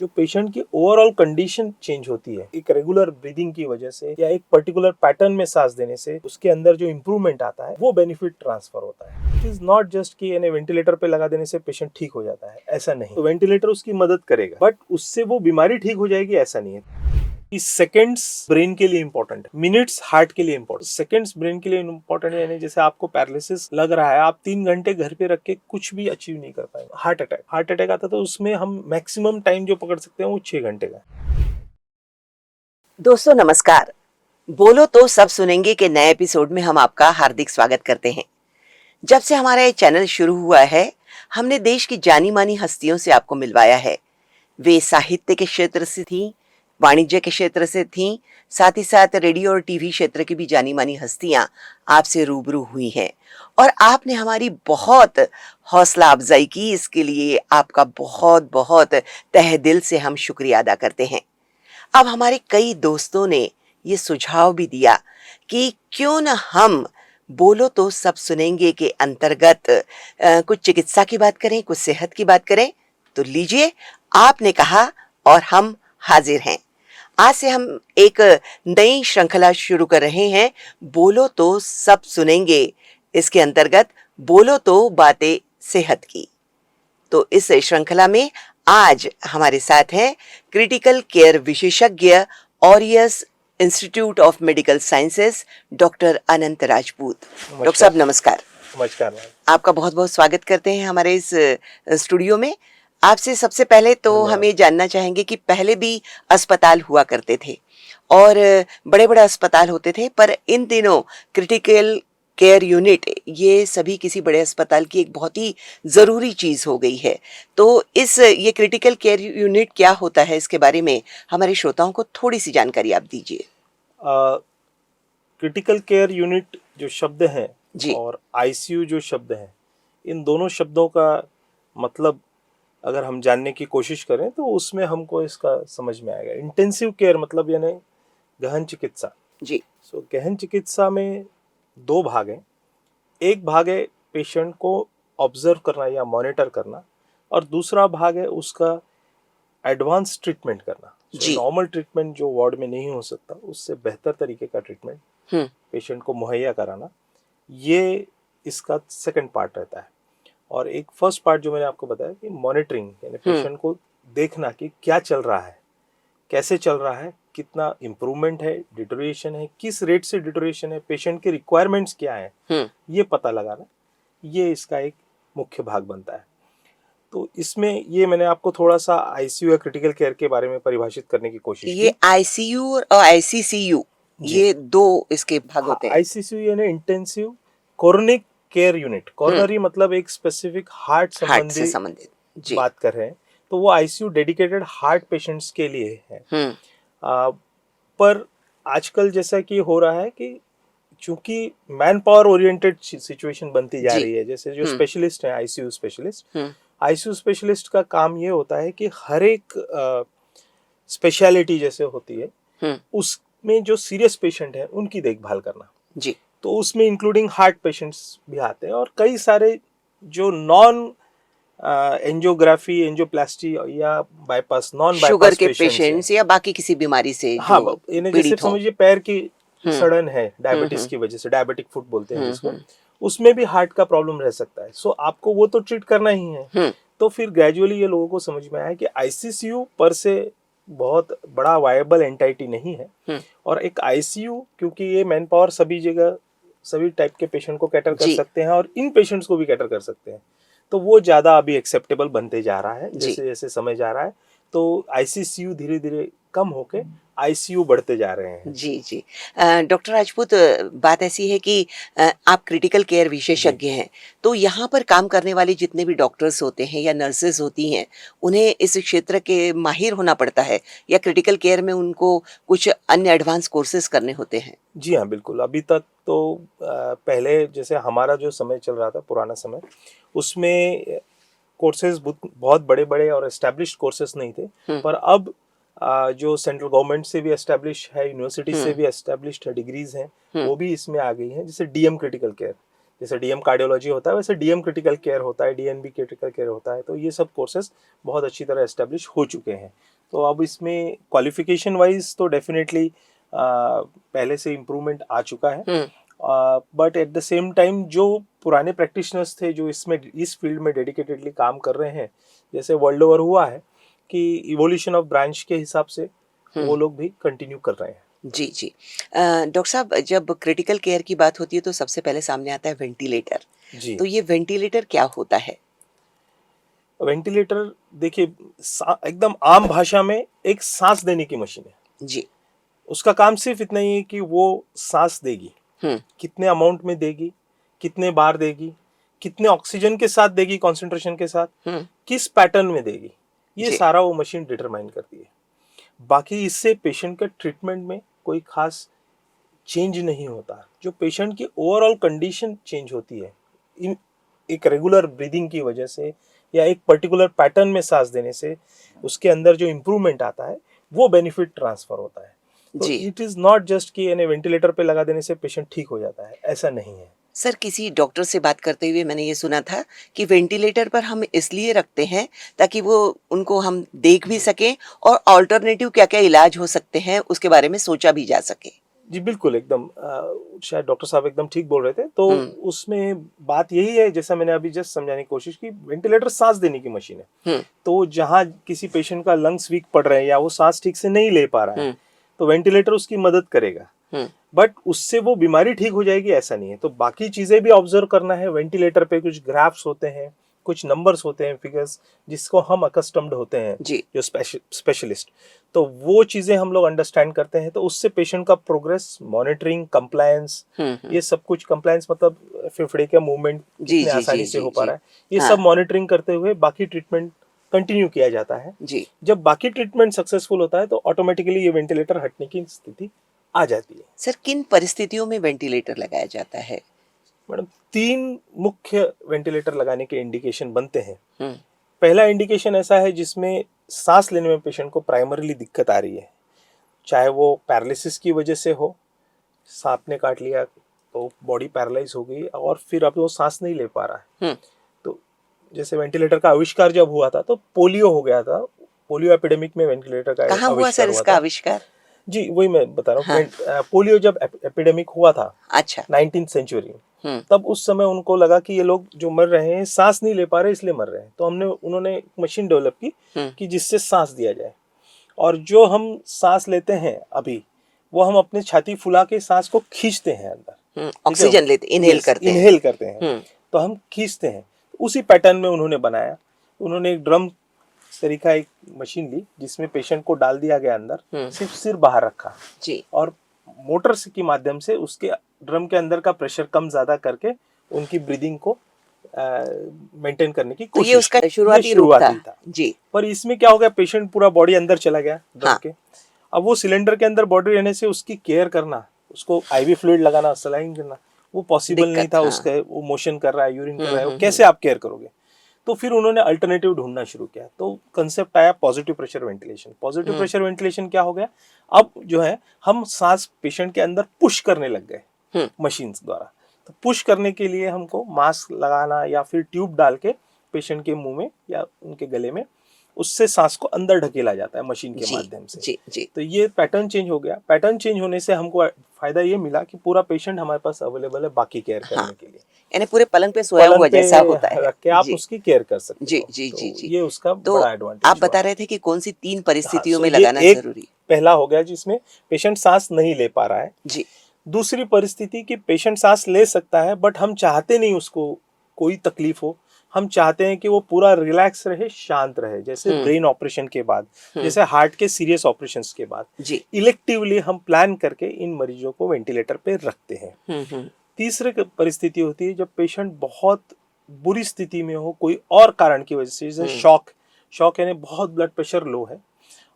जो पेशेंट की overall condition change होती है एक रेगुलर ब्रीदिंग की वजह से या एक पर्टिकुलर पैटर्न में सांस देने से उसके अंदर जो इम्प्रूवमेंट आता है वो बेनिफिट ट्रांसफर होता है। इट इज नॉट जस्ट कि वेंटिलेटर पे लगा देने से पेशेंट ठीक हो जाता है, ऐसा नहीं। तो वेंटिलेटर उसकी मदद करेगा बट उससे वो बीमारी ठीक हो जाएगी ऐसा नहीं है। सेकेंड्स ब्रेन के लिए इंपॉर्टेंट है, मिनट्स हार्ट के लिए इंपॉर्टेंट। सेकेंड्स ब्रेन के लिए इंपॉर्टेंट है, यानी जैसे आपको पैरालिसिस लग रहा है, आप 3 घंटे घर पे रख के कुछ भी अचीव नहीं कर पाएंगे। हार्ट अटैक आता तो उसमें हम मैक्सिमम टाइम जो पकड़ सकते हैं वो 6 घंटे का। दोस्तों नमस्कार, बोलो तो सब सुनेंगे के नए एपिसोड में हम आपका हार्दिक स्वागत करते हैं। जब से हमारा ये चैनल शुरू हुआ है, हमने देश की जानी मानी हस्तियों से आपको मिलवाया है। वे साहित्य के क्षेत्र से थीं, वाणिज्य के क्षेत्र से थीं, साथ ही साथ रेडियो और टीवी क्षेत्र की भी जानी मानी हस्तियां आपसे रूबरू हुई हैं और आपने हमारी बहुत हौसला अफजाई की। इसके लिए आपका बहुत बहुत तहे दिल से हम शुक्रिया अदा करते हैं। अब हमारे कई दोस्तों ने ये सुझाव भी दिया कि क्यों न हम बोलो तो सब सुनेंगे के अंतर्गत कुछ चिकित्सा की बात करें, कुछ सेहत की बात करें। तो लीजिए, आपने कहा और हम हाजिर हैं। आज से हम एक नई श्रृंखला शुरू कर रहे हैं, बोलो तो सब सुनेंगे। इसके अंतर्गत बोलो तो बातें सेहत की। तो इस श्रृंखला में आज हमारे साथ हैं क्रिटिकल केयर विशेषज्ञ aureus institute of medical sciences doctor Anant Rajput. Doctor साहब नमस्कार। नमस्कार। आपका बहुत बहुत स्वागत करते हैं हमारे इस स्टूडियो में। आपसे सबसे पहले तो हम ये जानना चाहेंगे कि पहले भी अस्पताल हुआ करते थे और बड़े बड़े अस्पताल होते थे, पर इन दिनों क्रिटिकल केयर यूनिट ये सभी किसी बड़े अस्पताल की एक बहुत ही ज़रूरी चीज़ हो गई है। तो ये क्रिटिकल केयर यूनिट क्या होता है, इसके बारे में हमारे श्रोताओं को थोड़ी सी जानकारी आप दीजिए। क्रिटिकल केयर यूनिट जो शब्द है जी। और आईसीयू जो शब्द है, इन दोनों शब्दों का मतलब अगर हम जानने की कोशिश करें तो उसमें हमको इसका समझ में आएगा। इंटेंसिव केयर मतलब यानी गहन चिकित्सा। जी। गहन चिकित्सा में 2 भाग हैं। एक भाग है पेशेंट को ऑब्जर्व करना या मॉनिटर करना, और दूसरा भाग है उसका एडवांस ट्रीटमेंट करना। नॉर्मल ट्रीटमेंट जो वार्ड में नहीं हो सकता, उससे बेहतर तरीके का ट्रीटमेंट पेशेंट को मुहैया कराना, ये इसका सेकंड पार्ट रहता है। और एक फर्स्ट पार्ट जो मैंने आपको बताया कि मॉनिटरिंग, यानी पेशेंट को देखना कि क्या चल रहा है, कैसे चल रहा है, कितना इम्प्रूवमेंट है, डिटोरिएशन है, किस रेट से डिटोरिएशन है, पेशेंट के रिक्वायरमेंट्स क्या है, ये पता लगाना, ये इसका एक मुख्य भाग बनता है। तो इसमें ये मैंने आपको थोड़ा सा आईसीयू या क्रिटिकल केयर के बारे में परिभाषित करने की कोशिश की। ये आईसीयू और आईसीसीयू ये 2 इसके भाग होते हैं। आईसीसीयू यानी intensive chorionic care unit. Coronary मतलब एक स्पेसिफिक हार्ट से संबंधित बात कर रहे हैं, तो वो आईसीयू डेडिकेटेड हार्ट पेशेंट्स के लिए है। पर आजकल जैसा कि हो रहा है कि चूंकि मैन पावर ओरिएंटेड सिचुएशन बनती जा रही है, जैसे जो स्पेशलिस्ट हैं आईसीयू स्पेशलिस्ट का काम ये होता है कि हर एक स्पेशलिटी जैसे होती है उसमें जो सीरियस पेशेंट है उनकी देखभाल करना। जी। तो उसमें इंक्लूडिंग हार्ट पेशेंट्स भी आते हैं और कई सारे जो नॉन एंजियोग्राफी, एंजियोप्लास्टी या बाईपास, नॉन बाईपास शुगर के पेशेंट्स या बाकी किसी बीमारी से जो जैसे समझिए पैर की सड़न है डायबिटीज की वजह से, डायबिटिक फुट बोलते हैं जिसको, उसमें भी हार्ट का प्रॉब्लम रह सकता है। सो आपको वो तो ट्रीट करना ही है। तो फिर ग्रेजुअली ये लोगों को समझ में आया कि आईसीसीयू पर से बहुत बड़ा वायबल एंटाइटी नहीं है, और एक आईसीयू क्योंकि ये मैन पावर सभी जगह सभी टाइप के पेशेंट को कैटर कर सकते हैं और इन पेशेंट्स को भी कैटर कर सकते हैं, तो वो ज्यादा अभी एक्सेप्टेबल बनते जा रहा है जैसे जैसे समय जा रहा है। तो आईसीसीयू धीरे धीरे कम होके आईसीयू बढ़ते जा रहे हैं। जी जी। डॉक्टर राजपूत, बात ऐसी है कि आप क्रिटिकल केयर विशेषज्ञ हैं, तो यहाँ पर काम करने वाले जितने भी डॉक्टर्स होते हैं या नर्सेज होती हैं, उन्हें इस क्षेत्र के माहिर होना पड़ता है या क्रिटिकल केयर में उनको कुछ अन्य एडवांस कोर्सेज करने होते हैं? जी हाँ, बिल्कुल। अभी तक तो पहले जैसे हमारा जो समय चल रहा था, पुराना समय, उसमें कोर्सेज बहुत बड़े बड़े और एस्टेब्लिश्ड कोर्सेज नहीं थे, पर अब जो सेंट्रल गवर्नमेंट से भी एस्टेब्लिश है, यूनिवर्सिटी से भी एस्टेब्लिश्ड है, डिग्रीज हैं, वो भी इसमें आ गई हैं। जैसे डीएम क्रिटिकल केयर, जैसे डीएम कार्डियोलॉजी होता है वैसे डीएम क्रिटिकल केयर होता है, डीएनबी क्रिटिकल केयर होता है। तो ये सब कोर्सेज बहुत अच्छी तरह एस्टेब्लिश हो चुके हैं। तो अब इसमें क्वालिफिकेशन वाइज तो डेफिनेटली पहले से इम्प्रूवमेंट आ चुका है, but at the same time जो पुराने प्रैक्टिशनर्स थे जो इसमें इस फील्ड में डेडिकेटेडली काम कर रहे हैं, जैसे वर्ल्ड ओवर हुआ है कि इवोल्यूशन ऑफ ब्रांच के हिसाब से वो लोग भी कंटिन्यू कर रहे हैं। जी जी। डॉक्टर साहब, जब क्रिटिकल केयर की बात होती है तो सबसे पहले सामने आता है वेंटिलेटर। जी, तो ये वेंटिलेटर क्या होता है? वेंटिलेटर देखिए एकदम आम भाषा में एक सांस देने की मशीन है। जी। उसका काम सिर्फ इतना ही है कि वो सांस देगी, हम्म। कितने अमाउंट में देगी, कितने बार देगी, कितने ऑक्सीजन के साथ देगी, कॉन्सेंट्रेशन के साथ, हम्म। किस पैटर्न में देगी, ये जी। सारा वो मशीन डिटरमाइन करती है। बाकी इससे पेशेंट के ट्रीटमेंट में कोई खास चेंज नहीं होता। जो पेशेंट की ओवरऑल कंडीशन चेंज होती है इन एक रेगुलर ब्रीदिंग की वजह से या एक पर्टिकुलर पैटर्न में सांस देने से, उसके अंदर जो इम्प्रूवमेंट आता है वो बेनिफिट ट्रांसफर होता है। तो जी इट इज नॉट जस्ट कि यानी वेंटिलेटर पे लगा देने से पेशेंट ठीक हो जाता है, ऐसा नहीं है। सर, किसी डॉक्टर से बात करते हुए मैंने ये सुना था कि वेंटिलेटर पर हम इसलिए रखते हैं ताकि वो उनको हम देख भी सकें और ऑल्टरनेटिव क्या क्या इलाज हो सकते हैं उसके बारे में सोचा भी जा सके। जी बिल्कुल, एकदम शायद डॉक्टर साहब एकदम ठीक बोल रहे थे। तो उसमें बात यही है, जैसा मैंने अभी जस्ट समझाने की कोशिश की, वेंटिलेटर सांस देने की मशीन है। तो जहाँ किसी पेशेंट का लंग्स वीक पड़ रहे हैं या वो सांस ठीक से नहीं ले पा रहा है, तो वेंटिलेटर उसकी मदद करेगा, बट उससे वो बीमारी ठीक हो जाएगी ऐसा नहीं है। तो बाकी चीजें भी ऑब्जर्व करना है। वेंटिलेटर पे कुछ ग्राफ्स होते हैं, कुछ नंबर्स होते हैं, फिगर्स, जिसको हम अकस्टम्ड होते हैं जी। जो स्पेशलिस्ट, तो वो चीजें हम लोग अंडरस्टैंड करते हैं। तो उससे पेशेंट का प्रोग्रेस, मॉनिटरिंग, कंप्लायंस, ये सब कुछ, कंप्लायंस मतलब फेफड़े का मूवमेंट जी कितने जी आसानी जी से जी हो पा जी। रहा है, ये हाँ। सब मॉनिटरिंग करते हुए बाकी ट्रीटमेंट कंटिन्यू किया जाता है। जी। जब बाकी ट्रीटमेंट सक्सेसफुल होता है तो ऑटोमेटिकली ये वेंटिलेटर हटने की स्थिति आ जाती है। सर, किन परिस्थितियों में वेंटिलेटर लगाया जाता है? मैडम 3 मुख्य वेंटिलेटर लगाने के इंडिकेशन बनते हैं। हम्म। पहला इंडिकेशन ऐसा है जिसमें सांस लेने में पेशेंट को प्राइमरीली दिक्कत आ रही है, चाहे वो पैरालिसिस की वजह से हो, सांप ने काट लिया तो बॉडी पैरालाइज हो गई और फिर अब वो सांस नहीं ले पा रहा है। तो जैसे वेंटिलेटर का आविष्कार जब हुआ था तो पोलियो हो गया था, पोलियो एपिडेमिक में वेंटिलेटर का कहाँ हुआ आविष्कार सर हुआ इसका था। आविष्कार? जी वही मैं बता रहा हाँ। हूँ, पोलियो जब एपिडेमिक हुआ था अच्छा। 19th सेंचुरी, तब उस समय उनको लगा कि ये लोग जो मर रहे हैं सांस नहीं ले पा रहे इसलिए मर रहे हैं। तो उन्होंने एक मशीन डेवलप की कि जिससे सांस दिया जाए, और जो हम सांस लेते हैं अभी वो हम अपने छाती फुला के सांस को खींचते हैं अंदर, ऑक्सीजन लेते, इनहेल करते हैं। इनहेल करते हैं, तो हम खींचते हैं। उसी पैटर्न में उन्होंने बनाया। उन्होंने एक ड्रम तरीका एक मशीन ली जिसमें पेशेंट को डाल दिया गया अंदर, सिर्फ सिर बाहर रखा जी। और मोटर के माध्यम से उसके ड्रम के अंदर का प्रेशर कम ज्यादा करके उनकी ब्रीदिंग को मेंटेन करने की तो कोशिश ये उसका की। शुरुआती रूप था। जी। पर इसमें क्या हो गया, पेशेंट पूरा बॉडी अंदर चला गया ड्रम हाँ। के। अब वो सिलेंडर के अंदर बॉडी रहने से उसकी केयर करना, उसको आईवी फ्लूइड लगाना, सलाइन करना, वो पॉसिबल नहीं दिक्कत, था। हाँ। उसका वो मोशन कर रहा है, यूरिन कर रहा है, वो कैसे आप केयर करोगे। तो फिर उन्होंने अल्टरनेटिव ढूंढना शुरू किया। तो कंसेप्ट आया positive pressure ventilation. Positive pressure ventilation क्या हो गया, अब जो है हम सांस पेशेंट के अंदर पुश करने लग गए मशीन द्वारा। तो पुश करने के लिए हमको मास्क लगाना या फिर ट्यूब डाल के पेशेंट के मुंह में या उनके गले में उससे सांस को अंदर ढकेला जाता है मशीन के माध्यम से। जी जी। तो ये पैटर्न चेंज हो गया। पैटर्न चेंज होने से हमको फायदा ये मिला कि पूरा पेशेंट हमारे पास अवेलेबल है बाकी केयर करने के लिए। यानी पूरे पलंग पे सोया हुआ जैसा होता है, रख के आप उसकी केयर कर सकते जी हो। जी तो जी जी। ये उसका तो बड़ा एडवांटेज आप बता रहे थे कि कौन सी 3 परिस्थितियों में ये लगाना एक जरूरी। पहला हो गया जिसमें पेशेंट सांस नहीं ले पा रहा है। जी। दूसरी परिस्थिति कि पेशेंट सांस ले सकता है बट हम चाहते नहीं उसको कोई तकलीफ हो, हम चाहते हैं कि वो पूरा रिलैक्स रहे, शांत रहे। जैसे ब्रेन ऑपरेशन के बाद, जैसे हार्ट के सीरियस ऑपरेशंस के बाद जी। इलेक्टिवली हम प्लान करके इन मरीजों को वेंटिलेटर पे रखते हैं। तीसरी परिस्थिति होती है जब पेशेंट बहुत बुरी स्थिति में हो, कोई और कारण की वजह से, जैसे शॉक यानी बहुत ब्लड प्रेशर लो है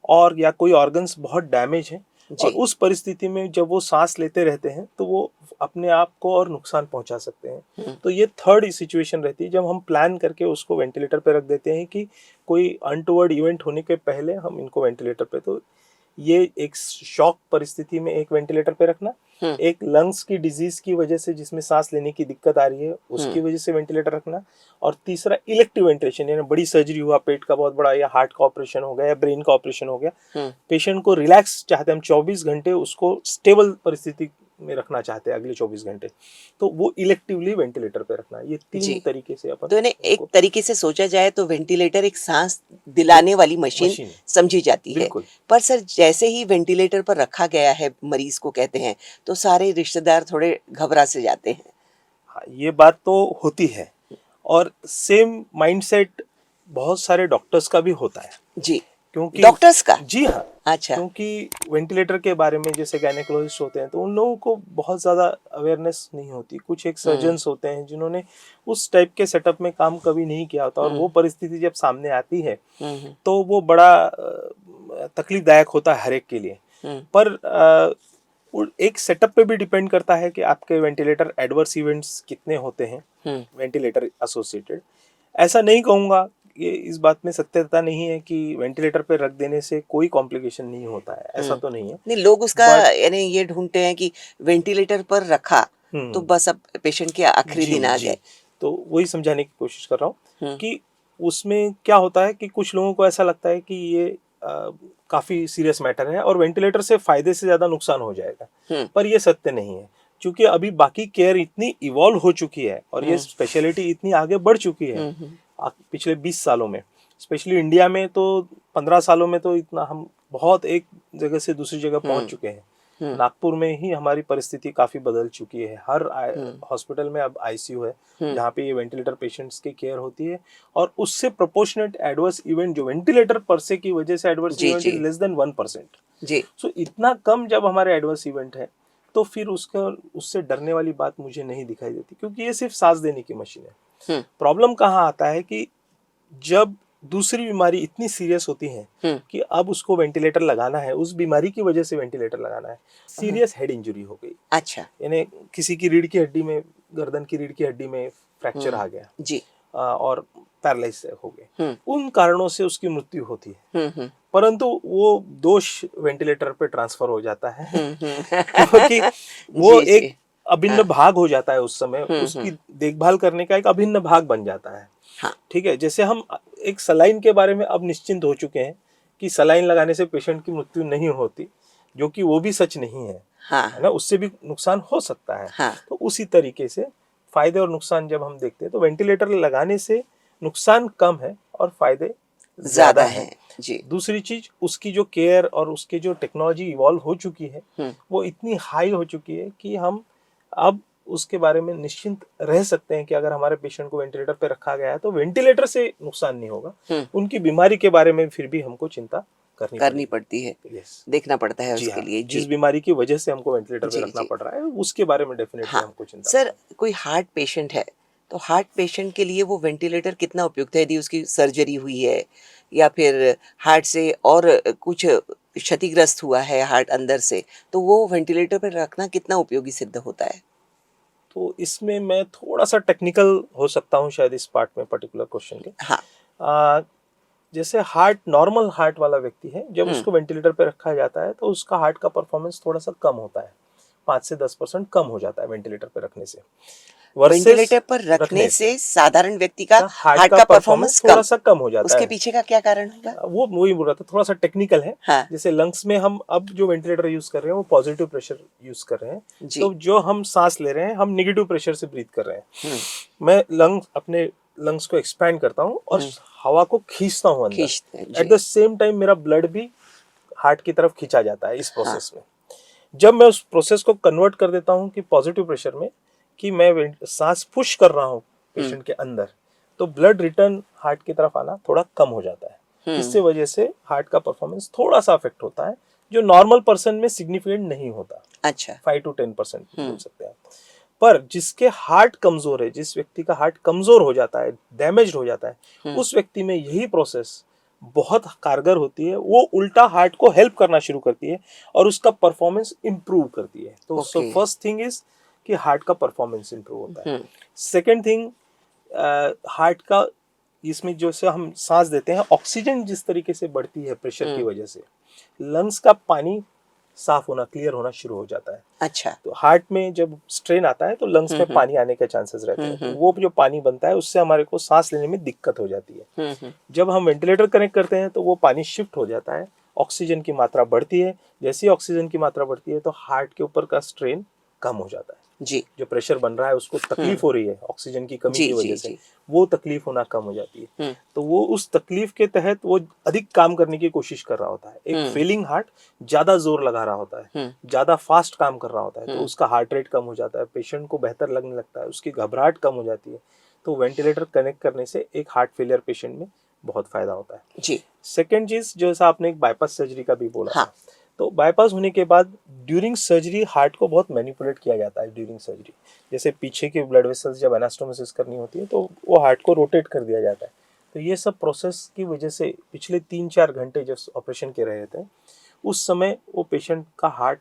और या कोई ऑर्गन्स बहुत डैमेज है, और उस परिस्थिति में जब वो सांस लेते रहते हैं तो वो अपने आप को और नुकसान पहुंचा सकते हैं। तो ये थर्ड सिचुएशन रहती है जब हम प्लान करके उसको वेंटिलेटर पे रख देते हैं कि कोई अनटुवर्ड इवेंट होने के पहले हम इनको वेंटिलेटर पे। तो ये एक शॉक परिस्थिति में एक वेंटिलेटर पे रखना, एक लंग्स की डिजीज की वजह से जिसमें सांस लेने की दिक्कत आ रही है उसकी वजह से वेंटिलेटर रखना, और तीसरा इलेक्टिव वेंटिलेशन, यानी बड़ी सर्जरी हुआ, पेट का बहुत बड़ा या हार्ट का ऑपरेशन हो गया या ब्रेन का ऑपरेशन हो गया, पेशेंट को रिलैक्स चाहते हैं हम 24 घंटे उसको स्टेबल परिस्थिति में रखना चाहते हैं अगले 24 घंटे, तो वो इलेक्टिवली वेंटिलेटर पे रखना। ये जी। 3 तरीके से अपन तो इन्हें एक तरीके से सोचा जाए तो वेंटिलेटर एक सांस दिलाने वाली मशीन मशीन। समझी जाती है। बिल्कुल। पर सर जैसे ही वेंटिलेटर पर रखा गया है मरीज को कहते हैं तो सारे रिश्तेदार थोड़े घबरा से जाते हैं। हाँ, ये बात तो होती है, और सेम माइंडसेट बहुत सारे डॉक्टर्स का भी होता है। जी। क्योंकि डॉक्टर्स का? जी हाँ। अच्छा। क्योंकि वेंटिलेटर के बारे में जैसे गायनेकोलॉजिस्ट होते हैं तो उन लोगों को बहुत ज़्यादा अवेयरनेस नहीं होती। कुछ एक सर्जन्स होते हैं जिन्होंने उस टाइप के सेटअप में काम कभी नहीं किया होता, और वो परिस्थिति जब सामने आती है तो वो बड़ा तकलीफदायक होता है हर एक के लिए। पर एक सेटअप पे भी डिपेंड करता है कि आपके वेंटिलेटर एडवर्स इवेंट्स कितने होते हैं वेंटिलेटर एसोसिएटेड। ऐसा नहीं कहूँगा, ये इस बात में सत्यता नहीं है कि वेंटिलेटर पे रख देने से कोई कॉम्प्लिकेशन नहीं होता है, ऐसा तो नहीं है। नहीं, लोग उसका यानी ये ढूंढते हैं कि वेंटिलेटर पर रखा तो बस अब पेशेंट के आखिरी दिन आ जाए। तो वही समझाने की कोशिश कर रहा हूँ कि उसमें क्या होता है कि कुछ लोगों को ऐसा लगता है कि ये काफी सीरियस मैटर है और वेंटिलेटर से फायदे से ज्यादा नुकसान हो जाएगा, पर ये सत्य नहीं है। क्योंकि अभी बाकी केयर इतनी इवॉल्व हो चुकी है और ये स्पेशलिटी इतनी आगे बढ़ चुकी है पिछले 20 सालों में, स्पेशली इंडिया में तो 15 सालों में तो इतना हम बहुत एक जगह से दूसरी जगह पहुंच चुके हैं। नागपुर में ही हमारी परिस्थिति काफी बदल चुकी है। हर हॉस्पिटल में अब आईसीयू है जहाँ पे ये वेंटिलेटर पेशेंट्स की केयर होती है, और उससे प्रोपोर्शनेट एडवर्स इवेंट जो वेंटिलेटर पर से की वजह से adverse event is less than 1%। जी। सो इतना कम जब हमारे एडवर्स इवेंट है तो फिर उससे डरने वाली बात मुझे नहीं दिखाई देती, क्योंकि ये सिर्फ सांस देने की मशीन है। प्रॉब्लम कहाँ आता है कि जब दूसरी बीमारी इतनी सीरियस होती है कि अब उसको वेंटिलेटर लगाना है, उस बीमारी की वजह से वेंटिलेटर लगाना है, सीरियस हेड इंजरी हो गई, अच्छा, यानी किसी की रीढ़ की हड्डी में, गर्दन की रीढ़ की हड्डी में फ्रैक्चर आ गया जी, और पैरालाइज हो गए, उन कारणों से उसकी मृत्यु होती है। परंतु वो दोष वेंटिलेटर पे ट्रांसफर हो जाता है क्योंकि वो एक अभिन्न भाग हो जाता है उस समय, उसकी देखभाल करने का एक अभिन्न भाग बन जाता है। हाँ। ठीक है, जैसे हम एक सलाइन के बारे में अब निश्चिंत हो चुके हैं कि सलाइन लगाने से पेशेंट की मृत्यु नहीं होती, जो कि वो भी सच नहीं है। हाँ। है ना, उससे भी नुकसान हो सकता है। हाँ। तो उसी तरीके से फायदे और नुकसान जब हम देखते हैं तो वेंटिलेटर लगाने से नुकसान कम है और फायदे ज्यादा है। जी। दूसरी चीज, उसकी जो केयर और उसकी जो टेक्नोलॉजी इवॉल्व हो चुकी है वो इतनी हाई हो चुकी है कि हम अब उसके बारे में निश्चिंत रह सकते हैं कि अगर हमारे पेशेंट को वेंटिलेटर पे रखा गया है तो वेंटिलेटर से नुकसान नहीं होगा। उनकी बीमारी के बारे में फिर भी हमको चिंता करनी पड़ती है। देखना पड़ता है उसके लिए। जिस बीमारी की वजह से हमको वेंटिलेटर पे रखना पड़ रहा है उसके बारे में डेफिनेटली हमको चिंता। सर, कोई हार्ट पेशेंट है तो हार्ट पेशेंट के लिए वो वेंटिलेटर कितना उपयुक्त है? यदि उसकी सर्जरी हुई है या फिर हार्ट से और कुछ क्षतिग्रस्त हुआ है हार्ट अंदर से, तो वो वेंटिलेटर पर रखना कितना उपयोगी सिद्ध होता है? तो इसमें मैं थोड़ा सा टेक्निकल हो सकता हूँ शायद इस पार्ट में, पर्टिकुलर क्वेश्चन के। हाँ। जैसे नॉर्मल हार्ट वाला व्यक्ति है, जब उसको वेंटिलेटर पे रखा जाता है तो उसका हार्ट का परफॉर्मेंस थोड़ा सा कम होता है, 5 से 10% कम हो जाता है वेंटिलेटर पे रखने से। वेंटिलेटर पर रखने से साधारण व्यक्ति का हार्ट का परफॉर्मेंस थोड़ा सा कम हो जाता है। उसके पीछे का क्या कारण होगा? वो वही बोल रहा था, थोड़ा सा टेक्निकल है। हाँ। जैसे लंग्स में हम अब जो वेंटिलेटर यूज कर रहे हैं वो पॉजिटिव प्रेशर यूज कर रहे हैं, तो जो हम सांस ले रहे हैं हम नेगेटिव प्रेशर से ब्रीथ कर रहे हैं। मैं अपने लंग्स को एक्सपैंड करता हूँ और हवा को खींचता हूँ अंदर। एट द सेम टाइम मेरा ब्लड भी हार्ट की तरफ खींचा जाता है इस प्रोसेस में। जब मैं उस प्रोसेस को कन्वर्ट कर देता हूँ कि पॉजिटिव प्रेशर में, कि मैं सांस पुश कर रहा हूँ पेशेंट के अंदर, तो ब्लड रिटर्न हार्ट की तरफ आना थोड़ा कम हो जाता है। इससे वजह से हार्ट का परफॉर्मेंस थोड़ा सा अफेक्ट होता है, जो नॉर्मल पर्सन में सिग्निफिकेंट नहीं होता। अच्छा, 5 to 10% बोल सकते हैं। पर जिसके हार्ट कमजोर है, जिस व्यक्ति का हार्ट कमजोर हो जाता है, डैमेज हो जाता है, उस व्यक्ति में यही प्रोसेस बहुत कारगर होती है। वो उल्टा हार्ट को हेल्प करना शुरू करती है और उसका परफॉर्मेंस इंप्रूव करती है। तो फर्स्ट थिंग इज कि हार्ट का परफॉर्मेंस इंप्रूव होता है। सेकेंड थिंग, हार्ट का इसमें जो से हम सांस देते हैं, ऑक्सीजन जिस तरीके से बढ़ती है प्रेशर की वजह से, लंग्स का पानी साफ होना, क्लियर होना शुरू हो जाता है। अच्छा। तो हार्ट में जब स्ट्रेन आता है तो लंग्स में पानी आने के चांसेस रहते हैं, तो वो जो पानी बनता है उससे हमारे को सांस लेने में दिक्कत हो जाती है। जब हम वेंटिलेटर कनेक्ट करते हैं तो वो पानी शिफ्ट हो जाता है, ऑक्सीजन की मात्रा बढ़ती है। जैसे ही ऑक्सीजन की मात्रा बढ़ती है तो हार्ट के ऊपर का स्ट्रेन कम हो जाता है। जी जो प्रेशर बन रहा है उसको तकलीफ हो रही है ऑक्सीजन की कमी जी की वजह जी से, जी। वो तकलीफ होना कम हो जाती है। तो वो उस तकलीफ के तहत वो अधिक काम करने की कोशिश कर रहा होता है। एक फेलिंग हार्ट ज्यादा जोर लगा रहा होता है, ज्यादा फास्ट काम कर रहा होता है, तो उसका हार्ट रेट कम हो जाता है, पेशेंट को बेहतर लगने लगता है, उसकी घबराहट कम हो जाती है। तो वेंटिलेटर कनेक्ट करने से एक हार्ट फेलियर पेशेंट में बहुत फायदा होता है। जी। सेकेंड चीज, जैसा आपने एक बाईपास सर्जरी का भी बोला हाँ। था, तो बाईपास होने के बाद ड्यूरिंग सर्जरी हार्ट को बहुत मैनिपुलेट किया जाता है ड्यूरिंग सर्जरी। जैसे पीछे के ब्लड वेसल्स जब एनास्टोमोसिस करनी होती है तो वो हार्ट को रोटेट कर दिया जाता है। तो ये सब प्रोसेस की वजह से पिछले 3-4 घंटे जब ऑपरेशन के रहे थे उस समय वो पेशेंट का हार्ट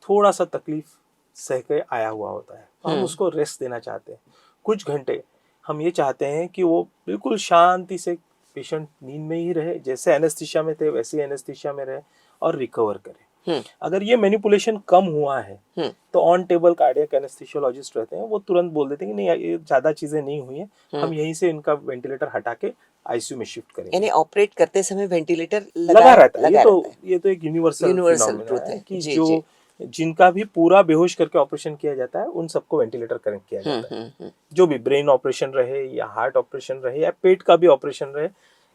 थोड़ा सा तकलीफ सह के आया हुआ होता है, तो हम उसको रेस्ट देना चाहते हैं। कुछ घंटे हम ये चाहते हैं कि वो बिल्कुल शांति से पेशेंट नींद में ही रहे, जैसे एनेस्थीसिया में थे वैसे ही एनेस्थीसिया में रहे और रिकवर करे। अगर ये मैनिपुलेशन कम हुआ है तो ऑन टेबल कार्डियक एनेस्थीसियोलॉजिस्ट रहते हैं, वो तुरंत बोल देते हैं कि नहीं ये ज्यादा चीजें नहीं हुई है, हम यहीं से इनका वेंटिलेटर हटा के आईसीयू में शिफ्ट करेंगे। यानी ऑपरेट करते समय वेंटिलेटर लगा रहता है। ये तो एक यूनिवर्सल यूनिवर्सल फिनोमेना ट्रूथ है है। कि जी जो जी। जिनका भी पूरा बेहोश करके ऑपरेशन किया जाता है उन सबको वेंटिलेटर कनेक्ट किया जाता है। जो भी ब्रेन ऑपरेशन रहे या हार्ट ऑपरेशन रहे या पेट का भी ऑपरेशन रहे,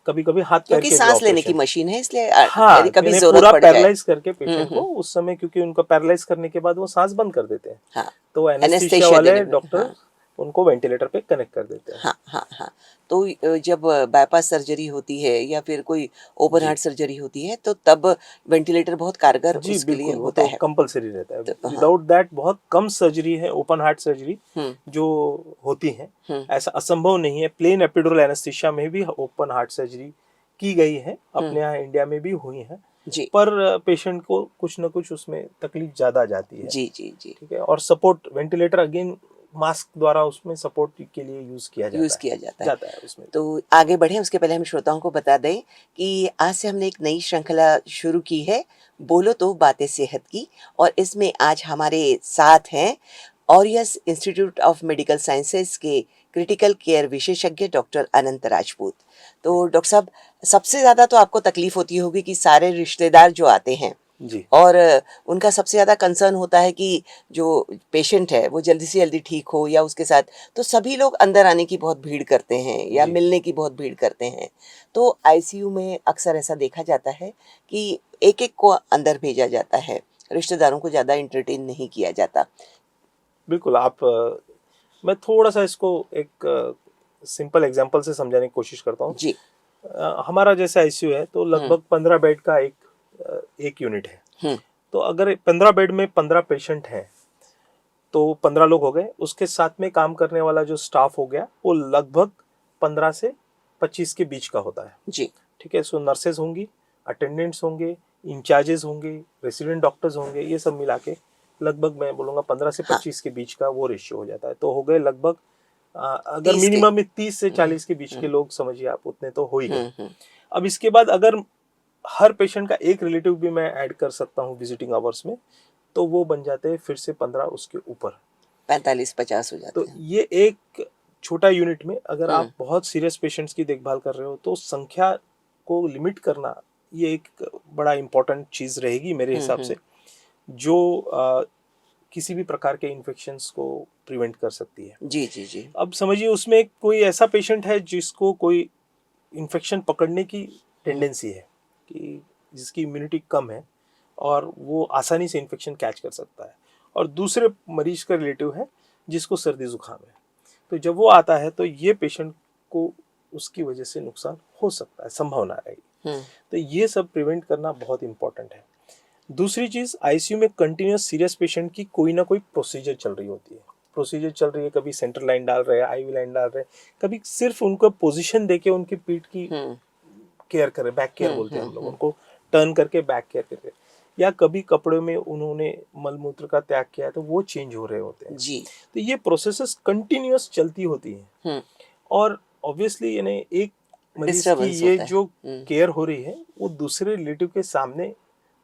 कभी कभी हाथ पैर क्योंकि के भी सांस लेने की ऑपरेशन। मशीन है इसलिए हाँ, यदि कभी यानी जरूरत पूरा पड़ जाए। पैरालाइज करके पेशेंट को उस समय, क्योंकि उनको पैरालाइज करने के बाद वो सांस बंद कर देते हैं, हाँ। तो एनेस्थीसिया Anesthesia वाले देने में, डॉक्टर हाँ। उनको वेंटिलेटर पे कनेक्ट कर देते हैं। हाँ हाँ हाँ। तो जब बाईपास सर्जरी होती है या फिर कोई ओपन जी हार्ट सर्जरी होती है तो तब वेंटिलेटर बहुत कारगर जी उसके लिए बिल्कुल, वो होता तो है। कंपलसरी रहता है। तो हाँ। विदाउट दैट बहुत कम सर्जरी है ओपन हार्ट सर्जरी जो होती है। ऐसा असंभव नहीं है, प्लेन एपिडुरल एनेस्थीसिया में भी ओपन हार्ट सर्जरी की गई है, अपने यहाँ इंडिया में भी हुई है, जी पर पेशेंट को कुछ ना कुछ उसमें तकलीफ ज्यादा जाती है। जी जी जी। ठीक है, और सपोर्ट वेंटिलेटर अगेन मास्क द्वारा उसमें सपोर्ट के लिए यूज किया यूज किया जाता है। उसमें। तो आगे बढ़े उसके पहले हम श्रोताओं को बता दें कि आज से हमने एक नई श्रृंखला शुरू की है, बोलो तो बातें सेहत की, और इसमें आज हमारे साथ हैं aureus institute of medical sciences के क्रिटिकल केयर विशेषज्ञ डॉक्टर अनंत राजपूत। तो डॉक्टर साहब, सबसे ज़्यादा तो आपको तकलीफ होती होगी कि सारे रिश्तेदार जो आते हैं जी और उनका सबसे ज़्यादा कंसर्न होता है कि जो पेशेंट है वो जल्दी से जल्दी ठीक हो, या उसके साथ तो सभी लोग अंदर आने की बहुत भीड़ करते हैं या जी। मिलने की बहुत भीड़ करते हैं। तो आईसीयू में अक्सर ऐसा देखा जाता है कि एक एक को अंदर भेजा जाता है, रिश्तेदारों को ज़्यादा इंटरटेन नहीं किया जाता। बिल्कुल। मैं थोड़ा सा इसको एक सिंपल एग्जांपल से समझाने की कोशिश करता हूँ। जी। हमारा जैसे आईसीयू है तो लगभग 15 बेड का एक यूनिट है। तो अगर 15 बेड में 15 पेशेंट हैं तो 15 लोग हो गए, उसके साथ में काम करने वाला जो स्टाफ हो गया वो लगभग 15 से 25 के बीच का होता है। जी। ठीक है, सो नर्सेज होंगी, अटेंडेंट्स होंगे, इंचार्जेस होंगे, रेसिडेंट डॉक्टर्स होंगे, ये सब मिला के लगभग मैं बोलूँगा 15 से 25 के बीच का वो रेशियो हो जाता है। तो हो गए लगभग अगर 30 के। मिनिमम में 30 से 40 के बीच के लोग समझिए आप, उतने तो हो ही गए। अब इसके बाद अगर हर पेशेंट का एक रिलेटिव भी मैं ऐड कर सकता हूँ विजिटिंग आवर्स में, तो वो बन जाते हैं फिर से 15 उसके ऊपर, 45-50 हो जाते तो हैं। ये एक छोटा यूनिट में अगर आप बहुत सीरियस पेशेंट्स की देखभाल कर रहे हो तो संख्या को लिमिट करना ये एक बड़ा इंपॉर्टेंट चीज रहेगी मेरे हिसाब से, जो किसी भी प्रकार के इन्फेक्शंस को प्रिवेंट कर सकती है। जी जी जी। अब समझिए उसमें कोई ऐसा पेशेंट है जिसको कोई इन्फेक्शन पकड़ने की टेंडेंसी है, कि जिसकी इम्यूनिटी कम है और वो आसानी से इन्फेक्शन कैच कर सकता है, और दूसरे मरीज का रिलेटिव है जिसको सर्दी जुकाम है। तो जब वो आता है तो ये पेशेंट को उसकी वजह से नुकसान हो सकता है, संभावना रहेगी। तो ये सब प्रिवेंट करना बहुत इंपॉर्टेंट है। दूसरी चीज, आईसीयू में कंटिन्यूस सीरियस पेशेंट की कोई ना कोई प्रोसीजर चल रही होती है। प्रोसीजर चल रही है, कभी सेंटर लाइन डाल रहे हैं, आईवी लाइन डाल रहे हैं, कभी सिर्फ उनको पोजीशन देके उनकी पीठ की केयर कर रहे, बैक केयर बोलते हैं हम लोग उनको, टर्न करके बैक केयर करके, या कभी कपड़े में उन्होंने मलमूत्र का त्याग किया है तो वो चेंज हो रहे होते हैं। जी। तो ये प्रोसेसेस कंटिन्यूस चलती होती हैं, और ऑब्वियसली यानी एक मरीज की डिस्टर्बेंस ये होता है। जो केयर हो रही है वो दूसरे रिलेटिव के सामने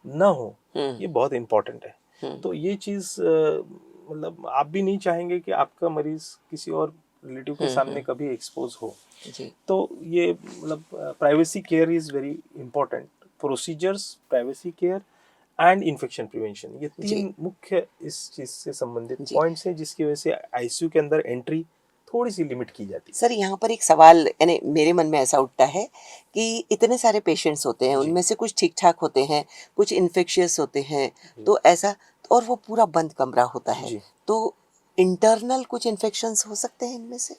ना हो, ये बहुत इम्पोर्टेंट है। तो ये चीज़ मतलब आप भी नहीं चाहेंगे कि आपका मरीज किसी और रिलेटिव के सामने कभी एक्सपोज हो। जी तो ये मतलब privacy care is very important. Procedures, privacy care and infection prevention, ये जी तीन मुख्य इस चीज़ से संबंधित जी पॉइंट्स हैं जिसकी वजह से आईसीयू के अंदर एंट्री थोड़ी सी लिमिट की जाती सर, यहाँ पर एक सवाल यानी मेरे मन में ऐसा उठता है कि इतने सारे पेशेंट्स होते हैं, है। जी उनमें से कुछ ठीक ठाक होते हैं, कुछ इन्फेक्शियस होते हैं, जी तो ऐसा, और वो पूरा बंद कमरा होता है, जी। तो इंटरनल कुछ इन्फेक्शंस हो सकते हैं इनमें से?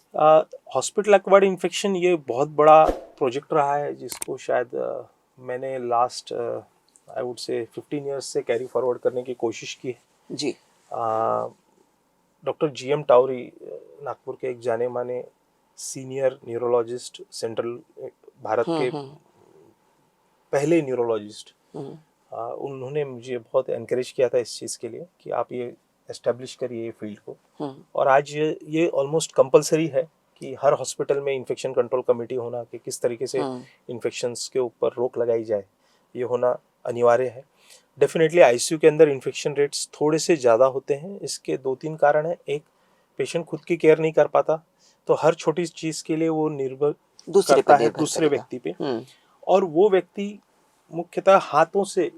हॉस्पिटल एक्वायर्ड इन्फेक्शन ये बहुत बड़ा प्रोजेक्ट रहा है जिसको शायद मैंने last I would say 15 years से कैरी फॉरवर्ड करने की कोशिश की है। जी डॉक्टर जीएम टावरी नागपुर के एक जाने माने सीनियर न्यूरोलॉजिस्ट, सेंट्रल भारत के हम्म पहले न्यूरोलॉजिस्ट, हम्म उन्होंने मुझे बहुत एनकरेज किया था इस चीज़ के लिए कि आप ये एस्टेब्लिश करिए ये फील्ड को। हम्म और आज ये ऑलमोस्ट कंपलसरी है कि हर हॉस्पिटल में इन्फेक्शन कंट्रोल कमेटी होना, कि किस तरीके से हम्म इन्फेक्शंस के ऊपर रोक लगाई जाए, ये होना अनिवार्य है। डेफिनेटली आईसीयू के अंदर इन्फेक्शन रेट्स थोड़े से ज़्यादा होते हैं। इसके 2-3 कारण हैं। एक, पेशेंट खुद की केयर नहीं कर पाता, तो हर छोटी चीज़ के लिए वो निर्भर दूसरे पर करता है निर्भर दूसरे करेगा। व्यक्ति पे, और वो व्यक्ति मुख्यतः हाथों से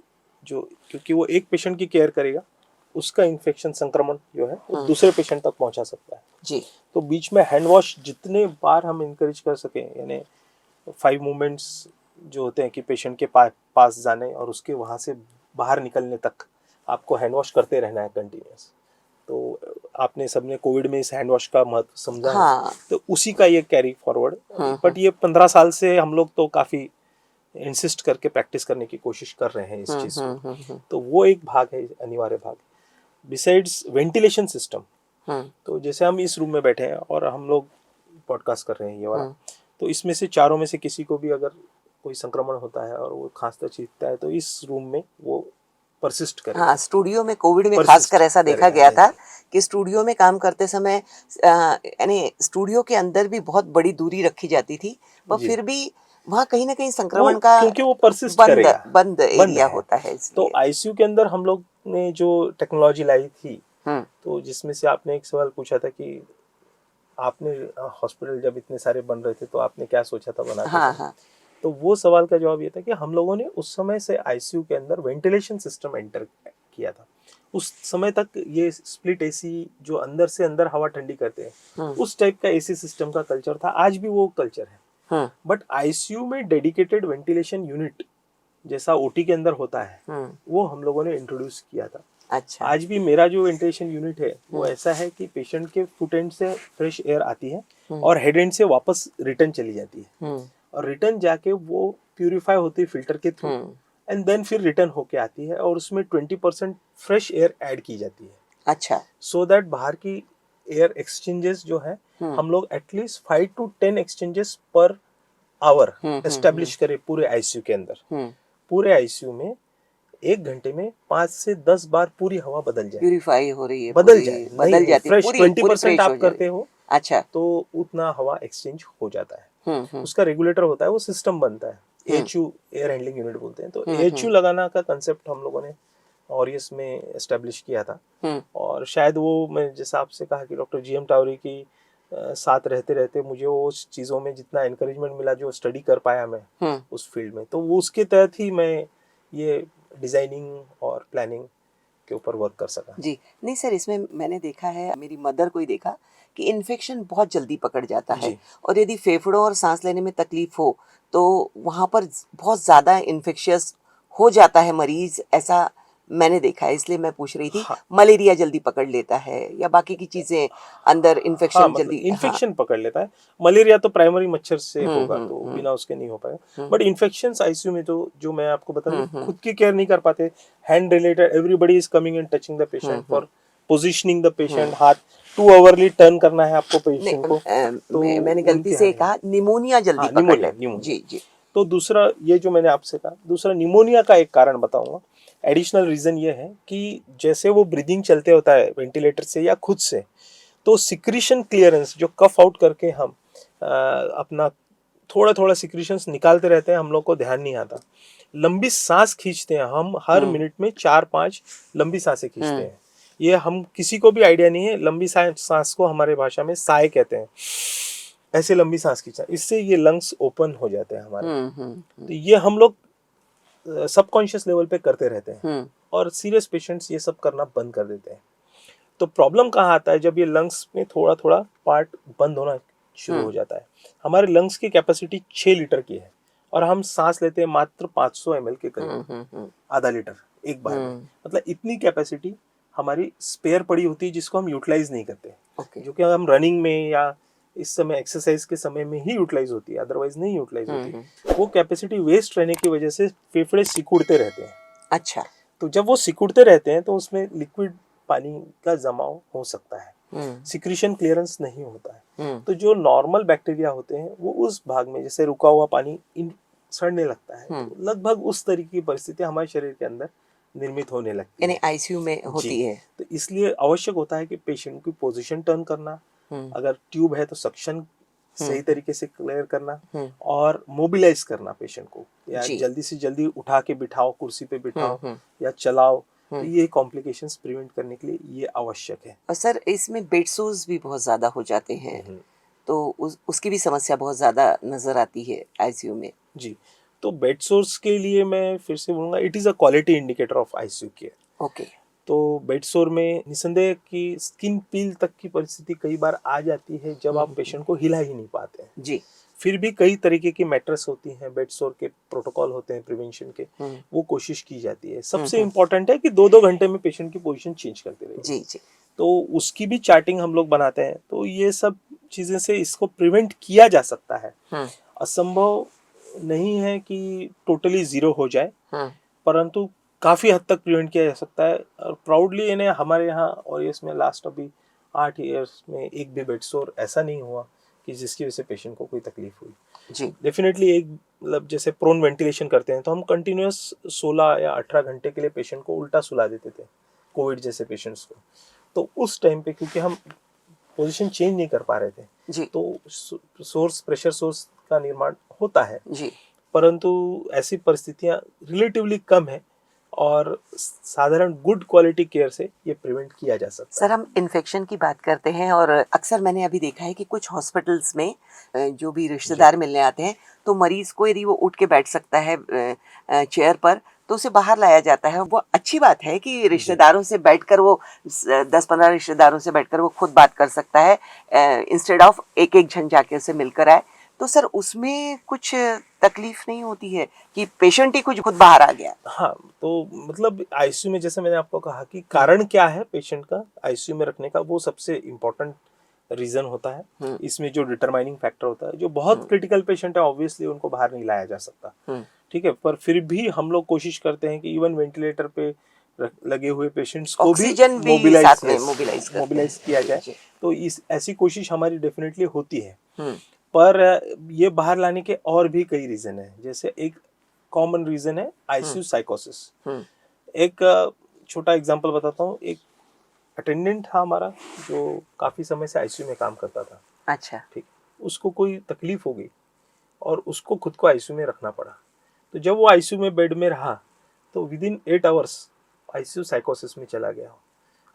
जो, क्योंकि वो एक पेशेंट की केयर करेगा, उसका इन्फेक्शन संक्रमण जो है वो दूसरे पेशेंट तक पहुंचा सकता है। जी तो बीच में हैंड वॉश जितने बार हम इनकरेज कर सकें, यानी 5 मूवमेंट्स जो होते हैं कि पेशेंट के पास जाने और उसके वहाँ से बाहर निकलने तक आपको हैंड वॉश करते रहना है कंटिन्यूस। तो आपने सबने कोविड में इस हैंड वॉश का महत्व समझा है, हाँ तो उसी का ये कैरी फॉरवर्ड। बट ये 15 साल से हम लोग तो काफ़ी इंसिस्ट करके प्रैक्टिस करने की कोशिश कर रहे हैं इस चीज़ को। तो वो एक भाग है, अनिवार्य भाग। बिसाइड्स वेंटिलेशन सिस्टम, तो जैसे हम इस रूम में बैठे हैं और हम लोग पॉडकास्ट कर रहे हैं ये वाला, तो इसमें से चारों में से किसी को भी अगर कोई संक्रमण होता है और वो खांसता छींकता है, तो इस रूम में वो परसिस्ट करेगा। हाँ, स्टूडियो में कोविड में Persist खासकर ऐसा देखा करेगा, गया हाँ था जी। कि स्टूडियो में काम करते समय यानी स्टूडियो के अंदर भी बहुत बड़ी दूरी रखी जाती थी, पर जी, फिर भी वहाँ कहीं ना कहीं वो संक्रमण का क्योंकि वो परसिस्ट बंद करेगा, बंद बंद एरिया है। होता है, तो इसलिए। आईसीयू के अंदर हम लोग ने जो टेक्नोलॉजी लाई थी, हम्म तो जिसमें से आपने एक सवाल पूछा था कि आपने हॉस्पिटल जब इतने सारे बन रहे थे तो आपने क्या सोचा था बनाते हाँ समय, हाँ तो वो सवाल का जवाब ये था कि हम लोगों ने उस समय से आईसीयू के अंदर वेंटिलेशन सिस्टम एंटर किया था। उस समय तक ये स्प्लिट एसी जो अंदर से अंदर हवा ठंडी करते हैं, उस टाइप का एसी सिस्टम का कल्चर था। आज भी वो कल्चर है, बट आईसीयू में डेडिकेटेड वेंटिलेशन यूनिट जैसा ओटी के अंदर होता है, वो हम लोगों ने इंट्रोड्यूस किया था। अच्छा आज भी मेरा जो वेंटिलेशन यूनिट है वो ऐसा है कि पेशेंट के फुट एंड से फ्रेश एयर आती है और हेड एंड से वापस रिटर्न चली जाती है, और रिटर्न जाके वो प्यूरिफाई होती है फिल्टर के थ्रू, एंड देन फिर रिटर्न होके आती है, और उसमें 20% फ्रेश एयर ऐड की जाती है, अच्छा सो दैट बाहर की एयर एक्सचेंजेस जो है हम लोग at least 5 to 10 exchanges per hour establish करें पूरे आईसीयू के अंदर। पूरे आईसीयू में 1 घंटे में 5 से 10 बार पूरी हवा बदल जाए, प्यूरिफाई हो रही है, बदल पूरी जाए, नहीं बदल नहीं, जाती है, फ्रेश पूरी पूरी 20% फ्रेश हो आप जा रही करते हो है। अच्छा तो उतना हवा एक्सचेंज हो जाता है। उसका रेगुलेटर होता है, वो सिस्टम बनता है, एएचयू एयर हैंडलिंग यूनिट बोलते हैं। तो एएचयू लगाना का कंसेप्ट हम लोगों ने ऑरियस में एस्टेब्लिश किया था, और शायद वो, मैं जैसा आपसे कहा कि डॉक्टर जीएम टावरी की साथ रहते रहते मुझे वो उस चीज़ों में जितना एनकरेजमेंट मिला, जो स्टडी कर पाया मैं उस फील्ड में, तो वो उसके तहत ही मैं ये डिज़ाइनिंग और प्लानिंग के ऊपर वर्क कर सका। जी नहीं सर, इसमें मैंने देखा है, मेरी मदर को ही देखा कि इन्फेक्शन बहुत जल्दी पकड़ जाता है, जी और यदि फेफड़ों और सांस लेने में तकलीफ हो तो वहाँ पर बहुत ज़्यादा इन्फेक्शियस हो जाता है मरीज, ऐसा मैंने देखा है, इसलिए मैं पूछ रही थी। हाँ मलेरिया जल्दी पकड़ लेता है या बाकी की चीज़ें अंदर हाँ, इन्फेक्शन मतलब जल्दी? हाँ इन्फेक्शन पकड़ लेता है। मलेरिया तो प्राइमरी मच्छर से होगा, तो बिना उसके नहीं हो पाएगा। बट इन्फेक्शंस आईसीयू में तो जो मैं आपको बता दूं, खुद की केयर नहीं कर पाते, hand related, everybody is coming and touching the patient for positioning the patient, हाथ टू आवरली टर्न करना है आपको नहीं, पेशेंट को, तो मैंने गलती उनके से हाथ में। कहा निमोनिया जल्दी हाँ, पकड़ निमोनिया, ले। निमोनिया। जी जी तो दूसरा, ये जो मैंने आपसे कहा, दूसरा निमोनिया का एक कारण बताऊंगा। एडिशनल रीजन ये है कि जैसे वो ब्रीदिंग चलते होता है वेंटिलेटर से या खुद से, तो सिक्रीशन क्लियरेंस, जो कफ आउट करके हम अपना थोड़ा थोड़ा सिक्रीशंस निकालते रहते हैं, हम लोग को ध्यान नहीं आता। लंबी सांस खींचते हैं हम, हर मिनट में 4-5 लंबी सांसें खींचते हैं। ये हम किसी को भी आइडिया नहीं है। लंबी सांस को हमारे भाषा में साय कहते हैं। ऐसे लंबी सांस खींचना, इससे ये लंग्स ओपन हो जाते हैं हमारे। तो ये हम लोग सबकॉन्शियस लेवल पे करते रहते हैं, और सीरियस पेशेंट्स ये सब करना बंद कर देते हैं। तो प्रॉब्लम कहाँ आता है, जब ये लंग्स में थोड़ा थोड़ा पार्ट बंद होना शुरू हो जाता है। हमारे लंग्स की कैपेसिटी 6 लीटर की है, और हम सांस लेते हैं मात्र 500 ml के करीब, आधा लीटर एक बार में। मतलब इतनी कैपेसिटी हमारी स्पेयर पड़ी होती है, जिसको हम यूटिलाइज नहीं करते। जो कि हम रनिंग में या इस समय एक्सरसाइज के समय में ही यूटिलाइज होती है, अदरवाइज नहीं यूटिलाइज होती। वो कैपेसिटी वेस्ट रहने की वजह से फेफड़े सिकुड़ते रहते हैं। अच्छा। तो जब वो सिकुड़ते रहते हैं तो उसमें लिक्विड पानी का जमाव हो सकता है, सिक्रीशन क्लियरेंस नहीं होता है। तो जो नॉर्मल बैक्टीरिया होते हैं वो उस भाग में, जैसे रुका हुआ पानी सड़ने लगता है, तो लगभग उस तरीके की परिस्थिति हमारे शरीर के अंदर निर्मित होने लगती है, आईसीयू में होती है। तो इसलिए आवश्यक होता है कि पेशेंट की पोजीशन टर्न करना, अगर ट्यूब है तो सक्शन सही तरीके से क्लियर करना, और मोबिलाइज करना पेशेंट को, या जल्दी से जल्दी उठा के बिठाओ, कुर्सी पे बिठाओ या चलाओ। तो ये कॉम्प्लिकेशंस प्रिवेंट करने के लिए ये आवश्यक है। और सर, इसमें बेड सोर्स भी बहुत ज्यादा हो जाते हैं, तो उसकी भी समस्या बहुत ज्यादा नजर आती है आईसीयू में। जी, तो बेड सोर्स के लिए मैं फिर से बोलूँगा, it is a quality indicator of ICU care. Okay. तो बेड सोर में निसंदेह कि स्किन पील तक की परिस्थिति कई बार आ जाती है, जब आप पेशेंट को हिला ही नहीं पाते हैं। जी। फिर भी कई तरीके की मैट्रेस होती हैं, बेड सोर के प्रोटोकॉल होते हैं प्रिवेंशन के, वो कोशिश की जाती है। सबसे इम्पोर्टेंट है कि 2-2 घंटे में पेशेंट की पोजीशन चेंज करते रहिए। जी जी। तो उसकी भी चार्टिंग हम लोग बनाते हैं। तो ये सब चीजें से इसको प्रिवेंट किया जा सकता है। असंभव नहीं है कि टोटली जीरो हो जाए, परंतु काफी हद तक प्रिवेंट किया जा सकता है। और प्राउडली इन्हें हमारे यहाँ और इसमें लास्ट अभी 8 इयर्स में एक भी बेड सोर ऐसा नहीं हुआ कि जिसकी वजह से पेशेंट को कोई तकलीफ हुई। जी। डेफिनेटली एक मतलब जैसे प्रोन वेंटिलेशन करते हैं तो हम कंटिन्यूअस 16 या 18 घंटे के लिए पेशेंट को उल्टा सुला देते थे, कोविड जैसे पेशेंट्स को। तो उस टाइम पे क्योंकि हम पोजीशन चेंज नहीं कर पा रहे थे, जी। तो सोर्स, प्रेशर सोर्स का निर्माण होता है, जी। परंतु ऐसी परिस्थितियां रिलेटिवली कम है, और साधारण गुड क्वालिटी केयर से ये प्रिवेंट किया जा सकता है। सर, हम इन्फेक्शन की बात करते हैं, और अक्सर मैंने अभी देखा है कि कुछ हॉस्पिटल्स में जो भी रिश्तेदार मिलने आते हैं, तो मरीज को यदि वो उठ के बैठ सकता है चेयर पर, तो उसे बाहर लाया जाता है। वो अच्छी बात है कि रिश्तेदारों से बैठकर वो 10-15 रिश्तेदारों से बैठकर वो खुद बात कर सकता है, इंस्टेड ऑफ एक एक जन जाके उसे मिलकर आए। तो सर, उसमें कुछ तकलीफ नहीं होती है कि पेशेंट ही कुछ खुद बाहर आ गया? हाँ, तो मतलब आईसीयू में जैसे मैंने आपको कहा कि कारण क्या है पेशेंट का आईसीयू में रखने का, वो सबसे इम्पोर्टेंट रीजन होता है। इसमें जो डिटरमाइनिंग फैक्टर होता है, जो बहुत क्रिटिकल पेशेंट है ऑब्वियसली उनको बाहर नहीं लाया जा सकता, ठीक है। पर फिर भी हम लोग कोशिश करते हैं कि इवन वेंटिलेटर पे लगे हुए पेशेंट्स को भी मोबिलाइज किया जाए। तो इस ऐसी कोशिश हमारी डेफिनेटली होती है। पर ये बाहर लाने के और भी कई रीजन है। जैसे एक कॉमन रीजन है आईसीयू साइकोसिस। एक छोटा एग्जांपल बताता हूँ। एक अटेंडेंट था हमारा जो काफी समय से आईसीयू में काम करता था। अच्छा। ठीक, उसको कोई तकलीफ हो गई और उसको खुद को आईसीयू में रखना पड़ा। तो जब वो आईसीयू में बेड में रहा तो विदिन 8 आवर्स आईसीयू साइकोसिस में चला गया।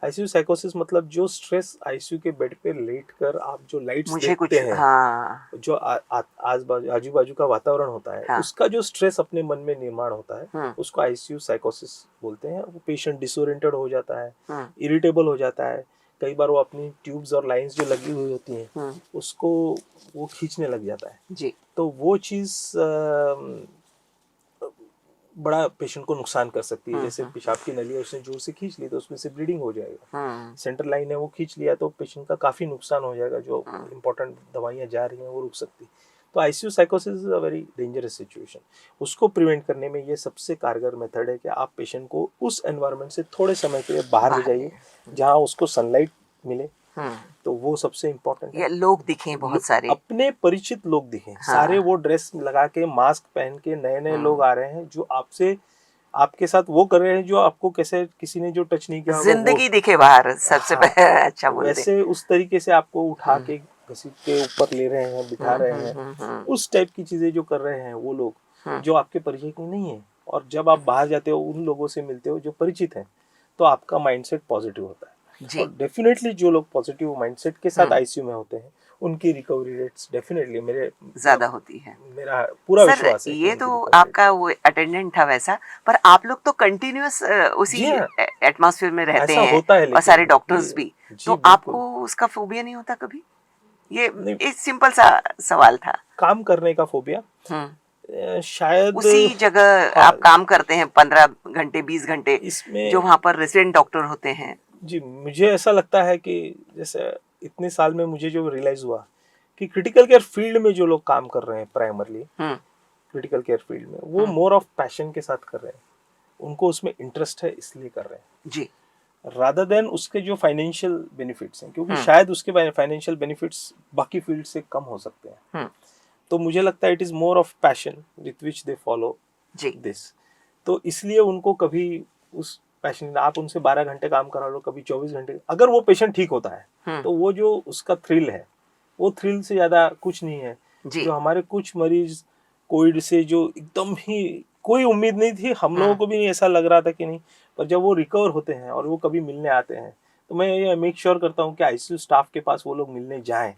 आईसीयू साइकोसिस मतलब जो स्ट्रेस आईसीयू के बेड पे लेट कर आप जो लाइट्स देखते हैं, हाँ। जो आजू बाजू का वातावरण होता है, हाँ। उसका जो स्ट्रेस अपने मन में निर्माण होता है, उसको आईसीयू साइकोसिस बोलते हैं। वो पेशेंट डिसोरिएंटेड हो जाता है, इरिटेबल हो जाता है। कई बार वो अपनी ट्यूब्स और लाइंस जो लगी हुई होती हैं उसको वो खींचने लग जाता है जी। तो वो चीज बड़ा पेशेंट को नुकसान कर सकती है। जैसे पेशाब की नली है, उसने जोर से खींच ली तो उसमें से ब्लीडिंग हो जाएगा। सेंटर लाइन है वो खींच लिया तो पेशेंट का काफी नुकसान हो जाएगा। जो इंपॉर्टेंट दवाइयां जा रही हैं वो रुक सकती। तो आईसीयू साइकोसिस is a very dangerous situation. उसको प्रिवेंट करने में ये सबसे कारगर मेथड है कि आप पेशेंट को उस एनवायरनमेंट से थोड़े समय के लिए बाहर ले जाइए जहाँ उसको सनलाइट मिले। तो वो सबसे इम्पोर्टेंट है। लोग दिखें, बहुत सारे अपने परिचित लोग दिखें। हाँ। सारे वो ड्रेस लगा के मास्क पहन के नए नए लोग आ रहे हैं जो आपसे आपके साथ वो कर रहे हैं जो आपको कैसे किसी ने जो टच नहीं किया, जिंदगी दिखे बाहर सबसे। हाँ। अच्छा बोलते। वैसे उस तरीके से आपको उठा के घसीट के ऊपर ले रहे हैं, बिठा रहे हैं, उस टाइप की चीजें जो कर रहे हैं वो लोग जो आपके परिचय की नहीं है, और जब आप बाहर जाते हो उन लोगों से मिलते हो जो परिचित हैं, तो आपका माइंडसेट पॉजिटिव होता है। जी। और डेफिनेटली जो लोग पॉजिटिव माइंडसेट के साथ आईसीयू में होते हैं उनकी रिकवरी रेट्स डेफिनेटली ज्यादा होती है। मेरा पूरा सर विश्वास है कि ये उनकी तो recovery आपका वो अटेंडेंट था वैसा, पर आप लोग तो कंटिन्यूअस उसी जी हाँ, एटमॉस्फेयर में रहते ऐसा हैं होता है, और सारे लेकिन डॉक्टर्स ये भी, जी तो बिल्कुल आपको उसका फोबिया नहीं होता कभी? ये नहीं, एक सिंपल सा सवाल था। काम करने का फोबिया शायद उसी जगह हाँ, आप काम करते हैं 15 घंटे 20 घंटे, जो इसमें वहां पर रेसिडेंट डॉक्टर होते हैं। जी मुझे ऐसा लगता है कि जैसे इतने साल में मुझे जो रियलाइज हुआ कि क्रिटिकल केयर फील्ड में जो लोग काम कर रहे हैं प्राइमरली हम्म। क्रिटिकल केयर फील्ड में, वो मोर ऑफ पैशन के साथ कर रहे हैं, उनको उसमें इंटरेस्ट है इसलिए कर रहे हैं, जी। रादर देन उसके जो फाइनेंशियल बेनिफिट्स हैं, क्योंकि शायद उसके फाइनेंशियल बेनिफिट्स बाकी फील्ड से कम हो सकते हैं। तो मुझे लगता है it is more of passion with which they follow जी। दिस। तो इसलिए उनको कभी उस पैशन, आप उनसे 12 घंटे काम करा लो, कभी 24 घंटे, अगर वो पेशेंट ठीक होता है तो वो जो उसका थ्रिल है, वो थ्रिल से ज्यादा कुछ नहीं है। जी। जो हमारे कुछ मरीज कोविड से जो एकदम ही कोई उम्मीद नहीं थी, हम लोगों को भी नहीं ऐसा लग रहा था कि नहीं, पर जब वो रिकवर होते हैं और वो कभी मिलने आते हैं, तो मैं ये मेक श्योर करता हूँ कि आईसीयू स्टाफ के पास वो लोग मिलने जाएं,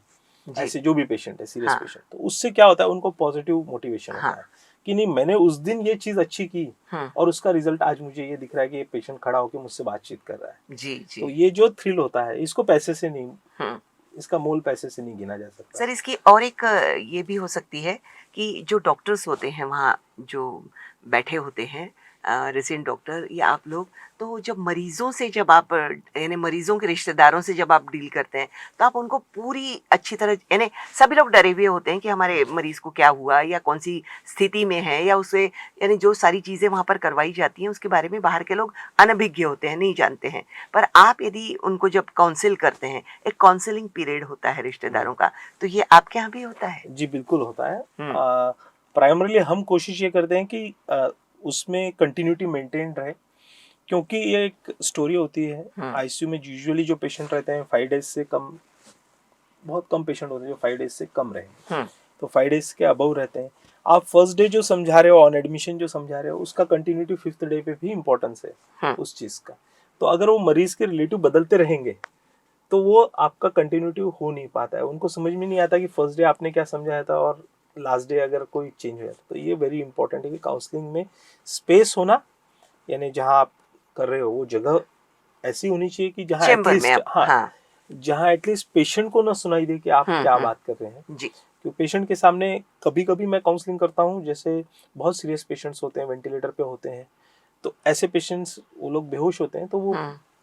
ऐसे जो भी पेशेंट है सीरियस पेशेंट, तो उससे क्या होता है, उनको पॉजिटिव मोटिवेशन होता है कि नहीं मैंने उस दिन ये चीज अच्छी की और उसका रिजल्ट आज मुझे ये दिख रहा है कि ये पेशेंट खड़ा होकर मुझसे बातचीत कर रहा है। जी। जी। तो ये जो थ्रिल होता है, इसको पैसे से नहीं, इसका मोल पैसे से नहीं गिना जा सकता। सर इसकी और एक ये भी हो सकती है कि जो डॉक्टर्स होते हैं वहाँ जो बैठे होते हैं रेसिडेंट डॉक्टर या आप लोग, तो जब मरीजों से जब आप यानी मरीजों के रिश्तेदारों से जब आप डील करते हैं, तो आप उनको पूरी अच्छी तरह, यानी सभी लोग डरे हुए होते हैं कि हमारे मरीज को क्या हुआ या कौन सी स्थिति में है, या उसे यानी जो सारी चीज़ें वहाँ पर करवाई जाती हैं उसके बारे में बाहर के लोग अनभिज्ञ होते हैं, नहीं जानते हैं। पर आप यदि उनको जब काउंसिल करते हैं, एक काउंसलिंग पीरियड होता है रिश्तेदारों का, तो ये आपके यहाँ भी होता है? जी बिल्कुल होता है। प्राइमरीली हम कोशिश ये करते हैं कि उसमें कंटिन्यूटी मेंटेन रहे, क्योंकि ये एक स्टोरी होती है। आईसीयू में यूजुअली जो पेशेंट रहते हैं 5 डेज से कम, बहुत कम पेशेंट होते हैं जो 5 डेज से कम रहे, तो 5 डेज के अबव रहते हैं। आप फर्स्ट डे जो समझा रहे हो, ऑन एडमिशन जो समझा रहे हो, उसका कंटिन्यूटी 5th डे पे भी इम्पोर्टेंस है उस चीज का। तो अगर वो मरीज के रिलेटिव बदलते रहेंगे तो वो आपका कंटिन्यूटी हो नहीं पाता है, उनको समझ में नहीं आता कि फर्स्ट डे आपने क्या समझाया था और लास्ट डे अगर कोई चेंज हो जाता। तो ये वेरी इंपॉर्टेंट है कि काउंसलिंग में स्पेस होना, यानी जहाँ आप कर रहे हो वो जगह ऐसी होनी चाहिए कि जहाँ चेम्बर में एटलीस्ट हाँ। जहाँ एटलीस्ट पेशेंट को ना सुनाई दे कि आप क्या बात कर रहे हैं। जी। क्योंकि पेशेंट के सामने कभी कभी मैं काउंसलिंग करता हूँ, जैसे बहुत सीरियस पेशेंट्स होते हैं, वेंटिलेटर पे होते हैं, तो ऐसे पेशेंट्स वो लोग बेहोश होते हैं, तो वो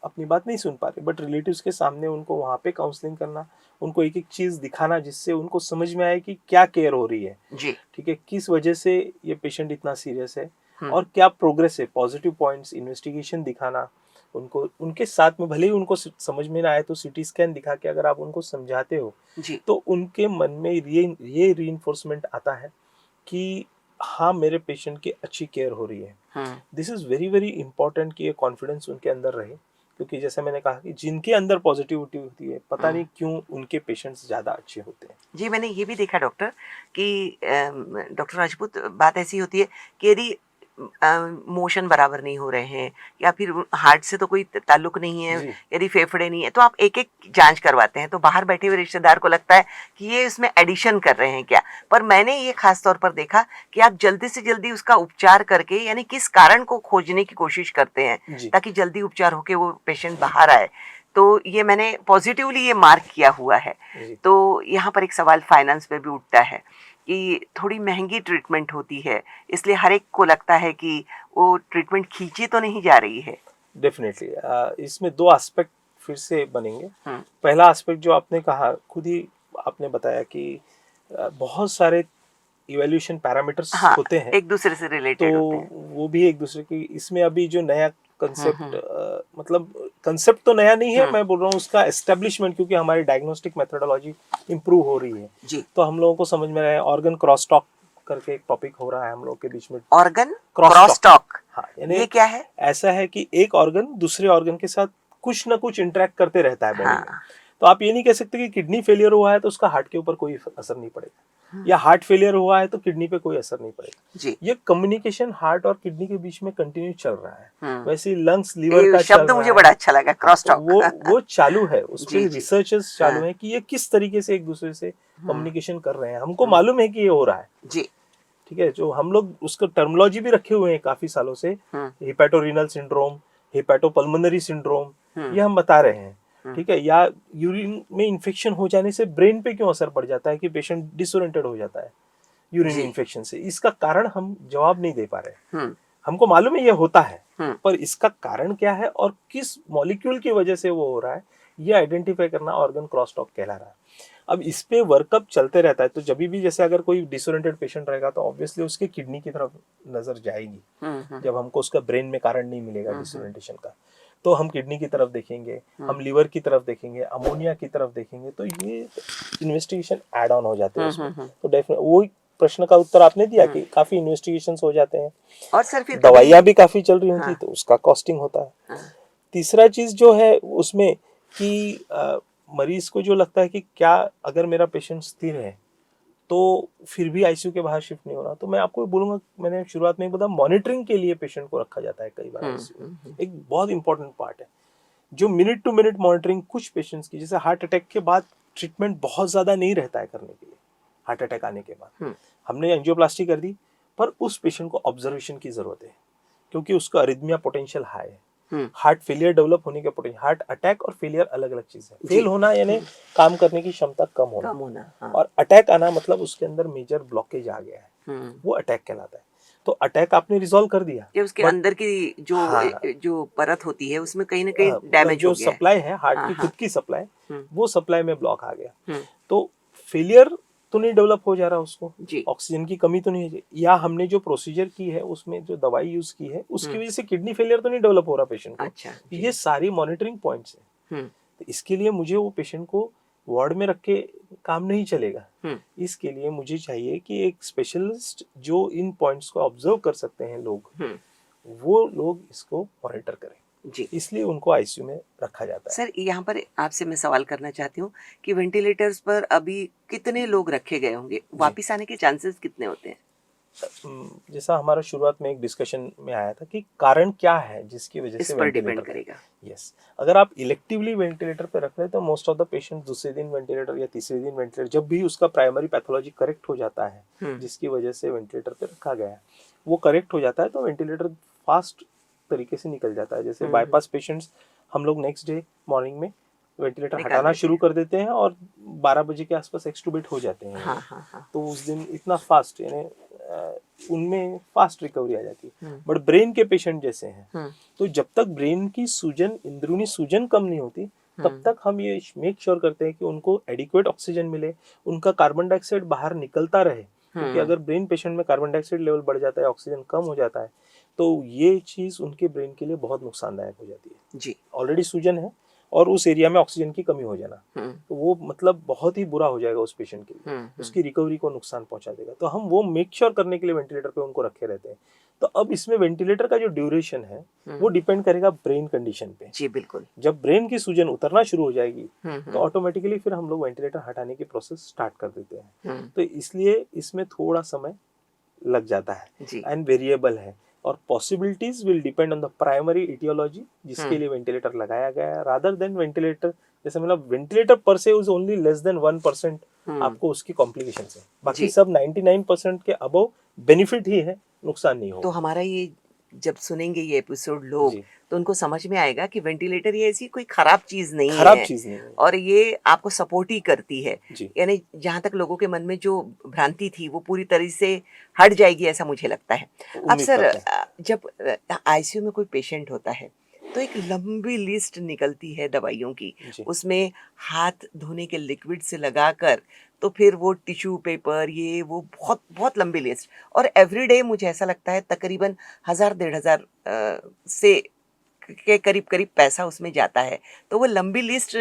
अपनी बात नहीं सुन पा रहे, बट रिलेटिव्स के सामने उनको वहाँ पे काउंसलिंग करना, उनको एक एक चीज दिखाना जिससे उनको समझ में आए कि क्या केयर हो रही है, ठीक है, किस वजह से ये पेशेंट इतना सीरियस है और क्या प्रोग्रेस है, पॉजिटिव पॉइंट्स, इन्वेस्टिगेशन दिखाना उनको, उनके साथ में भले ही उनको समझ में ना आए तो सीटी स्कैन दिखा के अगर आप उनको समझाते हो तो उनके मन में ये रीइंफोर्समेंट आता है कि हाँ मेरे पेशेंट की अच्छी केयर हो रही है। This is very very important कि ये कॉन्फिडेंस उनके अंदर रहे, क्योंकि जैसे मैंने कहा कि जिनके अंदर पॉजिटिविटी होती है, पता नहीं क्यों उनके पेशेंट्स ज्यादा अच्छे होते हैं। जी, मैंने ये भी देखा डॉक्टर कि डॉक्टर राजपूत, बात ऐसी होती है कि यदि मोशन बराबर नहीं हो रहे हैं या फिर हार्ट से तो कोई ताल्लुक नहीं है, यदि फेफड़े नहीं है, तो आप एक एक जांच करवाते हैं, तो बाहर बैठे हुए रिश्तेदार को लगता है कि ये इसमें एडिशन कर रहे हैं क्या। पर मैंने ये खास तौर पर देखा कि आप जल्दी से जल्दी उसका उपचार करके, यानी किस कारण को खोजने की कोशिश करते हैं ताकि जल्दी उपचार होके वो पेशेंट बाहर आए। तो ये मैंने पॉजिटिवली ये मार्क किया हुआ है। तो यहाँ पर एक सवाल फाइनेंस पे भी उठता है कि थोड़ी महंगी ट्रीटमेंट होती है, इसलिए हर एक को लगता है कि वो ट्रीटमेंट खींची तो नहीं जा रही है। डेफिनेटली इसमें दो एस्पेक्ट फिर से बनेंगे। पहला एस्पेक्ट जो आपने कहा, खुद ही आपने बताया कि बहुत सारे इवैल्यूएशन पैरामीटर्स होते हैं, एक दूसरे से रिलेटेड तो होते हैं। वो भी एक दूसरे की, इसमें अभी जो नया कंसेप्ट, मतलब कंसेप्ट तो नया नहीं है, मैं बोल रहा हूँ उसका एस्टेब्लिशमेंट, क्योंकि हमारी डायग्नोस्टिक मेथोडोलॉजी इंप्रूव हो रही है, तो हम लोगों को समझ में आया ऑर्गन क्रॉस टॉक करके एक टॉपिक हो रहा है हम लोग के बीच में। ऑर्गन क्रॉस टॉक, हाँ, ये क्या है? ऐसा है कि एक ऑर्गन दूसरे ऑर्गन के साथ कुछ ना कुछ इंटरेक्ट करते रहता है बॉडी में, तो तो आप ये नहीं कह सकते कि किडनी फेलियर हुआ है तो उसका हार्ट के ऊपर कोई असर नहीं पड़ेगा, या हार्ट फेलियर हुआ है तो किडनी पे कोई असर नहीं पड़ेगा। जी। ये कम्युनिकेशन हार्ट और किडनी के बीच में कंटिन्यू चल रहा है। वैसे ही लंग्स, ये लीवर का चल शब्द रहा मुझे है। बड़ा अच्छा लगा, क्रॉस टॉक। वो चालू है, उस जी, पे जी। रिसर्चेस चालू हाँ। है कि ये किस तरीके से एक दूसरे से कम्युनिकेशन कर रहे हैं। हमको मालूम है कि ये हो रहा है, जी। ठीक है, जो हम लोग उसका टर्मिनोलॉजी भी रखे हुए हैं काफी सालों से, हिपैटोरीनल सिंड्रोम, हिपैटोपल्मोनरी सिंड्रोम, ये हम बता रहे हैं, ठीक है। या यूरिन में इन्फेक्शन हो जाने से ब्रेन पे क्यों असर पड़ जाता है कि पेशेंट डिसोरिएंटेड हो जाता है यूरिन जी। इन्फेक्शन से, इसका कारण हम जवाब नहीं दे पा रहे। हमको मालूम है ये होता है, पर इसका कारण क्या है और किस मॉलिक्यूल की वजह से वो हो रहा है, ये आइडेंटिफाई करना ऑर्गन क्रॉसटॉक कहला रहा है। अब इस पे वर्कअप चलते रहता है, तो जब भी जैसे अगर कोई डिसोरिएंटेड पेशेंट रहेगा तो ऑब्वियसली उसके किडनी की तरफ नजर जाएगी। जब हमको उसका ब्रेन में कारण नहीं मिलेगा डिसोरिएंटेशन का, तो हम किडनी की तरफ देखेंगे, हम लीवर की तरफ देखेंगे, अमोनिया की तरफ देखेंगे, तो ये इन्वेस्टिगेशन ऐड ऑन हो जाते हैं उसमें। तो डेफिनेटली वो प्रश्न का उत्तर आपने दिया कि काफी इन्वेस्टिगेशंस हो जाते हैं, और सर फिर दवाइयाँ भी काफी चल रही होती, तो उसका कॉस्टिंग होता है। तीसरा चीज जो है उसमें कि मरीज को जो लगता है कि क्या अगर मेरा पेशेंट स्थिर है तो फिर भी आईसीयू के बाहर शिफ्ट नहीं हो रहा, तो मैं आपको बोलूंगा, मैंने शुरुआत में बताया, मॉनिटरिंग के लिए पेशेंट को रखा जाता है कई बार आईसीयू। एक बहुत इंपॉर्टेंट पार्ट है जो मिनट टू मिनट मॉनिटरिंग कुछ पेशेंट्स की, जैसे हार्ट अटैक के बाद ट्रीटमेंट बहुत ज्यादा नहीं रहता है करने के लिए। हार्ट अटैक आने के बाद हमने एंजियोप्लास्टी कर दी, पर उस पेशेंट को ऑब्जर्वेशन की जरूरत है क्योंकि उसका अरिथमिया पोटेंशियल हाई है, हार्ट फेलियर डेवलप होने के पोटेंशियल। हार्ट अटैक और फेलियर अलग अलग चीज है। फेल होना यानी काम करने की क्षमता कम होना, हाँ। और अटैक आना मतलब उसके अंदर मेजर ब्लॉकेज आ गया है, वो अटैक कहलाता है। तो अटैक आपने रिजॉल्व कर दिया, ये उसके अंदर की जो परत होती है उसमें कहीं ना कहीं डैमेज जो हो गया है। सप्लाई है हार्ट की खुद की सप्लाई, वो सप्लाई में ब्लॉक आ गया, तो फेलियर तो नहीं डेवलप हो जा रहा उसको, ऑक्सीजन की कमी तो नहीं है, या हमने जो प्रोसीजर की है उसमें जो दवाई यूज की है उसकी वजह से किडनी फेलियर तो नहीं डेवलप हो रहा पेशेंट को। अच्छा, ये सारी मॉनिटरिंग पॉइंट्स हैं। तो इसके लिए मुझे वो पेशेंट को वार्ड में रख के काम नहीं चलेगा। इसके लिए मुझे चाहिए कि एक स्पेशलिस्ट जो इन पॉइंट्स को ऑब्जर्व कर सकते हैं लोग, वो लोग इसको मॉनिटर करें जी। इसलिए उनको आईसीयू में रखा जाता है। सर यहाँ पर आपसे मैं सवाल करना चाहती हूँ कि वेंटिलेटर्स पर अभी कितने लोग रखे गए होंगे, वापस आने के चांसेस कितने होते हैं? जैसा हमारा शुरुआत में एक डिस्कशन में आया था कि कारण क्या है जिसकी वजह से डिपेंड करेगा। यस, अगर आप इलेक्टिवली वेंटिलेटर पे रख रहे हैं तो मोस्ट ऑफ द पेशेंट दूसरे दिन वेंटिलेटर या तीसरे दिन वेंटिलेटर, जब भी उसका प्राइमरी पैथोलॉजी करेक्ट हो जाता है जिसकी वजह से वेंटिलेटर पे रखा गया है वो करेक्ट हो जाता है, तो वेंटिलेटर फास्ट तरीके से निकल जाता है। जैसे बाईपास पेशेंट्स हम लोग नेक्स्ट डे मॉर्निंग में वेंटिलेटर हटाना शुरू कर देते हैं और 12 बजे के आसपास एक्सटूबेट हो जाते हैं। हाँ। तो उस दिन इतना फास्ट, यानी उनमें फास्ट रिकवरी आ जाती है। बट ब्रेन के पेशेंट जैसे हैं, तो जब तक ब्रेन की सूजन, अंदरूनी सूजन कम नहीं होती तब तक हम ये मेक श्योर करते हैं कि उनको एडिक्वेट ऑक्सीजन मिले, उनका कार्बन डाइऑक्साइड बाहर निकलता रहे, क्योंकि अगर ब्रेन पेशेंट में कार्बन डाइऑक्साइड लेवल बढ़ जाता है, ऑक्सीजन कम हो जाता है, तो ये चीज उनके ब्रेन के लिए बहुत नुकसानदायक हो जाती है जी। ऑलरेडी सूजन है और उस एरिया में ऑक्सीजन की कमी हो जाना, तो वो मतलब बहुत ही बुरा हो जाएगा उस पेशेंट के लिए, उसकी रिकवरी को नुकसान पहुंचा देगा। तो हम वो मेक श्योर करने के लिए वेंटिलेटर पे उनको रखे रहते हैं। तो अब इसमें वेंटिलेटर का जो ड्यूरेशन है वो डिपेंड करेगा ब्रेन कंडीशन पे। जी बिल्कुल। जब ब्रेन की सूजन उतरना शुरू हो जाएगी तो ऑटोमेटिकली फिर हम लोग वेंटिलेटर हटाने की प्रोसेस स्टार्ट कर देते हैं। तो इसलिए इसमें थोड़ा समय लग जाता है एंड वेरिएबल है, और possibilities will depend on the primary etiology जिसके लिए वेंटिलेटर लगाया गया है, रादर देन वेंटिलेटर, जैसे मतलब वेंटिलेटर पर से इज ओनली लेस देन 1% आपको उसकी कॉम्प्लिकेशन है, बाकी सब 99% के अबव बेनिफिट ही है, नुकसान नहीं होगा। तो हमारा ये जब सुनेंगे ये एपिसोड लोग तो उनको समझ में आएगा कि वेंटिलेटर ये ऐसी कोई खराब चीज नहीं है और ये आपको सपोर्ट ही करती है। यानी जहाँ तक लोगों के मन में जो भ्रांति थी वो पूरी तरह से हट जाएगी, ऐसा मुझे लगता है। अब सर, जब आईसीयू में कोई पेशेंट होता है तो एक लंबी लिस्ट निकलती है दवाइयों की, उसमें हाथ धोने के लिक्विड से लगाकर तो फिर वो टिश्यू पेपर, ये वो बहुत बहुत लंबी लिस्ट, और एवरीडे मुझे ऐसा लगता है तकरीबन 1000-1500 से के करीब पैसा उसमें जाता है। तो वो लंबी लिस्ट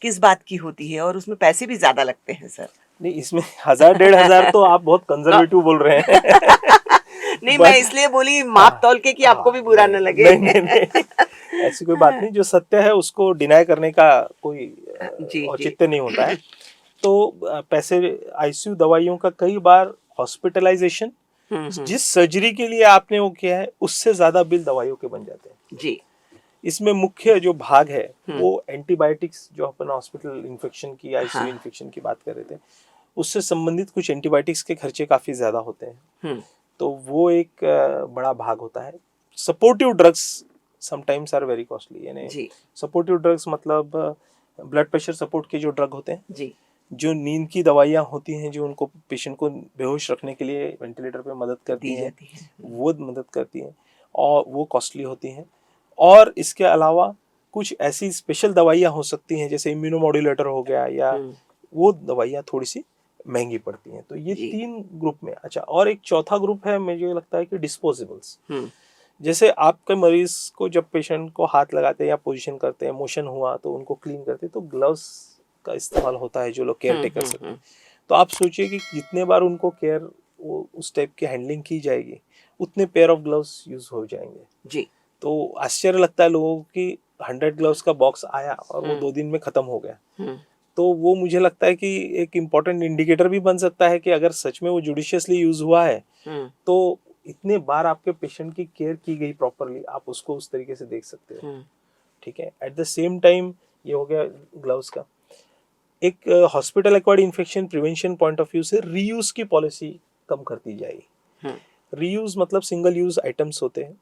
किस बात की होती है और उसमें पैसे भी ज्यादा लगते हैं सर? नहीं, इसमें 1000-1500 तो आप बहुत कंजर्वेटिव बोल रहे हैं। नहीं, मैं इसलिए बोली माप तौल के कि आपको भी बुरा न लगे। नहीं, ऐसी कोई बात नहीं, जो सत्य है उसको डिनाई करने का कोई जी, औचित्य नहीं होता है। तो पैसे आईसीयू दवाइयों का कई बार हॉस्पिटलाइजेशन, जिस सर्जरी के लिए आपने वो किया है उससे ज्यादा बिल दवाइयों के बन जाते हैं। जी। इसमें मुख्य जो भाग है हम्म। वो एंटीबायोटिक्स, जो अपन हॉस्पिटल इन्फेक्शन की, आईसीयू हाँ। इन्फेक्शन की बात कर रहे थे, उससे संबंधित कुछ एंटीबायोटिक्स के खर्चे काफी ज्यादा होते हैं, तो वो एक बड़ा भाग होता है। Supportive drugs sometimes are very costly, यानी जी। सपोर्टिव ड्रग्स मतलब ब्लड प्रेशर सपोर्ट के जो ड्रग होते हैं, जी। जो नींद की दवाइयाँ होती हैं, जो उनको पेशेंट को बेहोश रखने के लिए वेंटिलेटर पे मदद करती दी हैं, जाती है। वो मदद करती हैं और वो कॉस्टली होती हैं। और इसके अलावा कुछ ऐसी स्पेशल दवाइयाँ हो सकती हैं, जैसे इम्यूनोमॉड्यूलेटर हो गया, या वो दवाइयाँ थोड़ी सी महंगी पड़ती हैं। तो ये जी। 3 ग्रुप में। अच्छा, और एक चौथा ग्रुप है, मुझे लगता है कि डिस्पोजेबल्स। जैसे आपके मरीज को जब पेशेंट को हाथ लगाते हैं या पोजीशन करते हैं, मोशन हुआ तो उनको क्लीन करते हैं, तो ग्लव्स का इस्तेमाल होता है जो लोग केयर टेकर्स हैं। तो आप सोचिए कि जितने बार उनको केयर, वो उस टाइप की हैंडलिंग की जाएगी, उतने पेयर ऑफ ग्लव्स यूज हो जाएंगे जी। तो आश्चर्य लगता है लोगों की 100 ग्लव्स का बॉक्स आया और वो 2 दिन में खत्म हो गया। तो वो मुझे लगता है कि एक इम्पॉर्टेंट इंडिकेटर भी बन सकता है कि अगर सच में वो जुडिशियसली यूज हुआ है, तो इतने बार आपके पेशेंट की केयर की गई प्रॉपरली, आप उसको उस तरीके से देख सकते हो। ठीक है। एट द सेम टाइम ये हो गया ग्लव्स का। एक hospital acquired infection prevention point of view से रीयूज की पॉलिसी कम कर दी जाएगी। रीयूज मतलब सिंगल यूज आइटम्स होते हैं,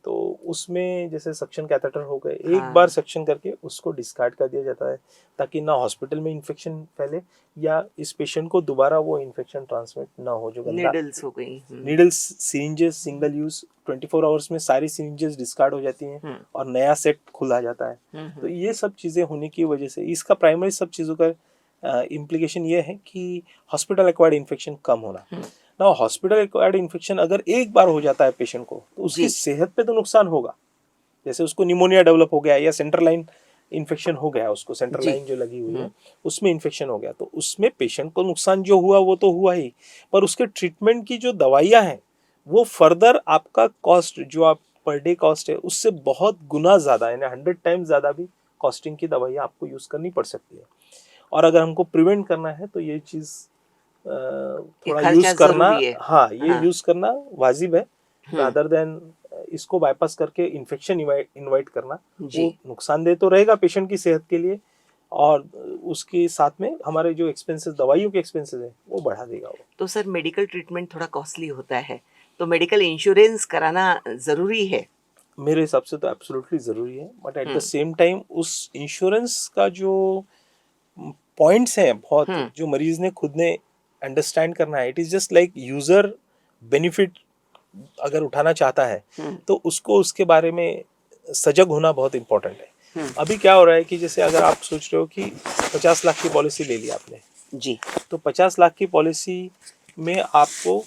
तो उसमें जैसे सक्शन कैथेटर हो गए, एक बार सक्शन करके उसको डिस्कार्ड कर दिया जाता है, ताकि ना हॉस्पिटल में इन्फेक्शन फैले या इस पेशेंट को दोबारा वो इन्फेक्शन ट्रांसमिट ना हो। जो गंदा नीडल्स हो गई, needles, syringes, single use 24 hours में सारी सिरिंजेस डिस्कार्ड हो जाती हैं और नया सेट खुला जाता है। तो ये सब चीज़ें होने की वजह से इसका प्राइमरी सब चीज़ों का इम्प्लीकेशन ये है कि हॉस्पिटल एक्वायर्ड इन्फेक्शन कम होना। ना हॉस्पिटल एक्वायर्ड इन्फेक्शन अगर एक बार हो जाता है पेशेंट को, तो उसकी सेहत पे तो नुकसान होगा। जैसे उसको निमोनिया डेवलप हो गया या सेंट्रल लाइन इन्फेक्शन हो गया, उसको सेंट्रल लाइन जो लगी हुई है उसमें इन्फेक्शन हो गया, तो उसमें पेशेंट को नुकसान जो हुआ वो तो हुआ ही, पर उसके ट्रीटमेंट की जो दवाइयाँ हैं वो फर्दर आपका कॉस्ट, जो आप पर डे कॉस्ट है, उससे बहुत गुना ज़्यादा, यानी 100 टाइम्स ज़्यादा भी कॉस्टिंग की दवाइयाँ आपको यूज़ करनी पड़ सकती है। और अगर हमको प्रिवेंट करना है तो ये चीज़ थोड़ा यूज़ करना, हाँ, ये यूज़ करना वाजिब है, रादर देन इसको बाईपास करके इन्फेक्शन इनवाइट करना। वो नुकसानदेह तो रहेगा पेशेंट की सेहत के लिए, और उसके साथ में हमारे जो एक्सपेंसेस, दवाइयों के एक्सपेंसेस है, वो बढ़ा देगा वो। तो सर मेडिकल ट्रीटमेंट थोड़ा कॉस्टली होता है, तो मेडिकल इंश्योरेंस कराना ज़रूरी है? मेरे हिसाब से तो एब्सोल्युटली ज़रूरी है, but at the same time उस इंश्योरेंस का जो पॉइंट्स हैं बहुत, जो मरीज ने खुद ने अंडरस्टैंड करना है, it is just like user benefit अगर उठाना चाहता है तो उसको उसके बारे में सजग होना बहुत इम्पोर्टेंट है। अभी क्या हो रहा है कि जैसे अगर आप सोच रहे हो कि 50 लाख की पॉलिसी ले ली आपने जी, तो 50 लाख की पॉलिसी में आपको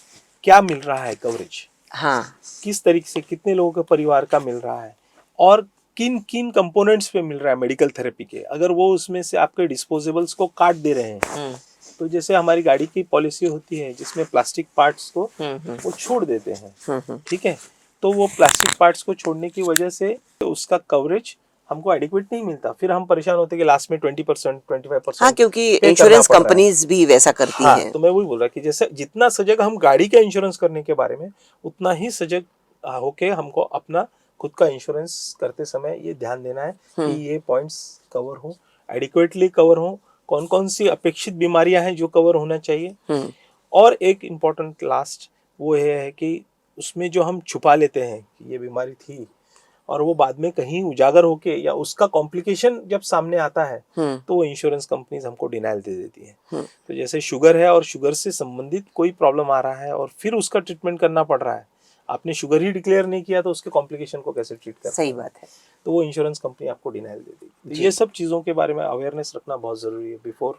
क्या मिल रहा है कवरेज, हाँ, किस तरीके से, कितने लोगों के परिवार का मिल रहा है, और किन किन कंपोनेंट्स पे मिल रहा है मेडिकल थेरेपी के। अगर वो उसमें से आपके डिस्पोजेबल्स को काट दे रहे हैं, तो जैसे हमारी गाड़ी की पॉलिसी होती है जिसमें प्लास्टिक पार्ट्स को वो छोड़ देते हैं, ठीक है, तो वो प्लास्टिक पार्ट्स को छोड़ने की वजह से तो उसका कवरेज हमको एडिक्वेट नहीं मिलता, फिर हम परेशान होते हैं कि लास्ट में 20% 25% हाँ, क्योंकि पे इंश्योरेंस करना पड़ रहा है। कंपनीज भी वैसा करती हाँ, हैं। तो मैं वही बोल रहा कि जैसे जितना सजग हम गाड़ी का इंश्योरेंस करने के बारे में, उतना ही सजग होके हमको अपना खुद का इंश्योरेंस करते समय ये ध्यान देना है कि ये पॉइंट्स कवर हो, एडिक्वेटली कवर हो, कौन कौन सी अपेक्षित बीमारियां हैं जो कवर होना चाहिए। और एक इम्पोर्टेंट लास्ट वो ये है कि उसमें जो हम छुपा लेते हैं कि ये बीमारी थी, और वो बाद में कहीं उजागर होके या उसका कॉम्प्लिकेशन जब सामने आता है, तो वो इंश्योरेंस कंपनीज हमको डिनाइल दे देती है। तो जैसे शुगर है और शुगर से संबंधित कोई प्रॉब्लम आ रहा है और फिर उसका ट्रीटमेंट करना पड़ रहा है, आपने शुगर ही डिक्लेयर नहीं किया तो उसके कॉम्प्लिकेशन को कैसे ट्रीट करना है? सही बात है। तो वो इंश्योरेंस कंपनी आपको डिनाइल दे देगी। तो ये सब चीज़ों के बारे में अवेयरनेस रखना बहुत ज़रूरी है बिफोर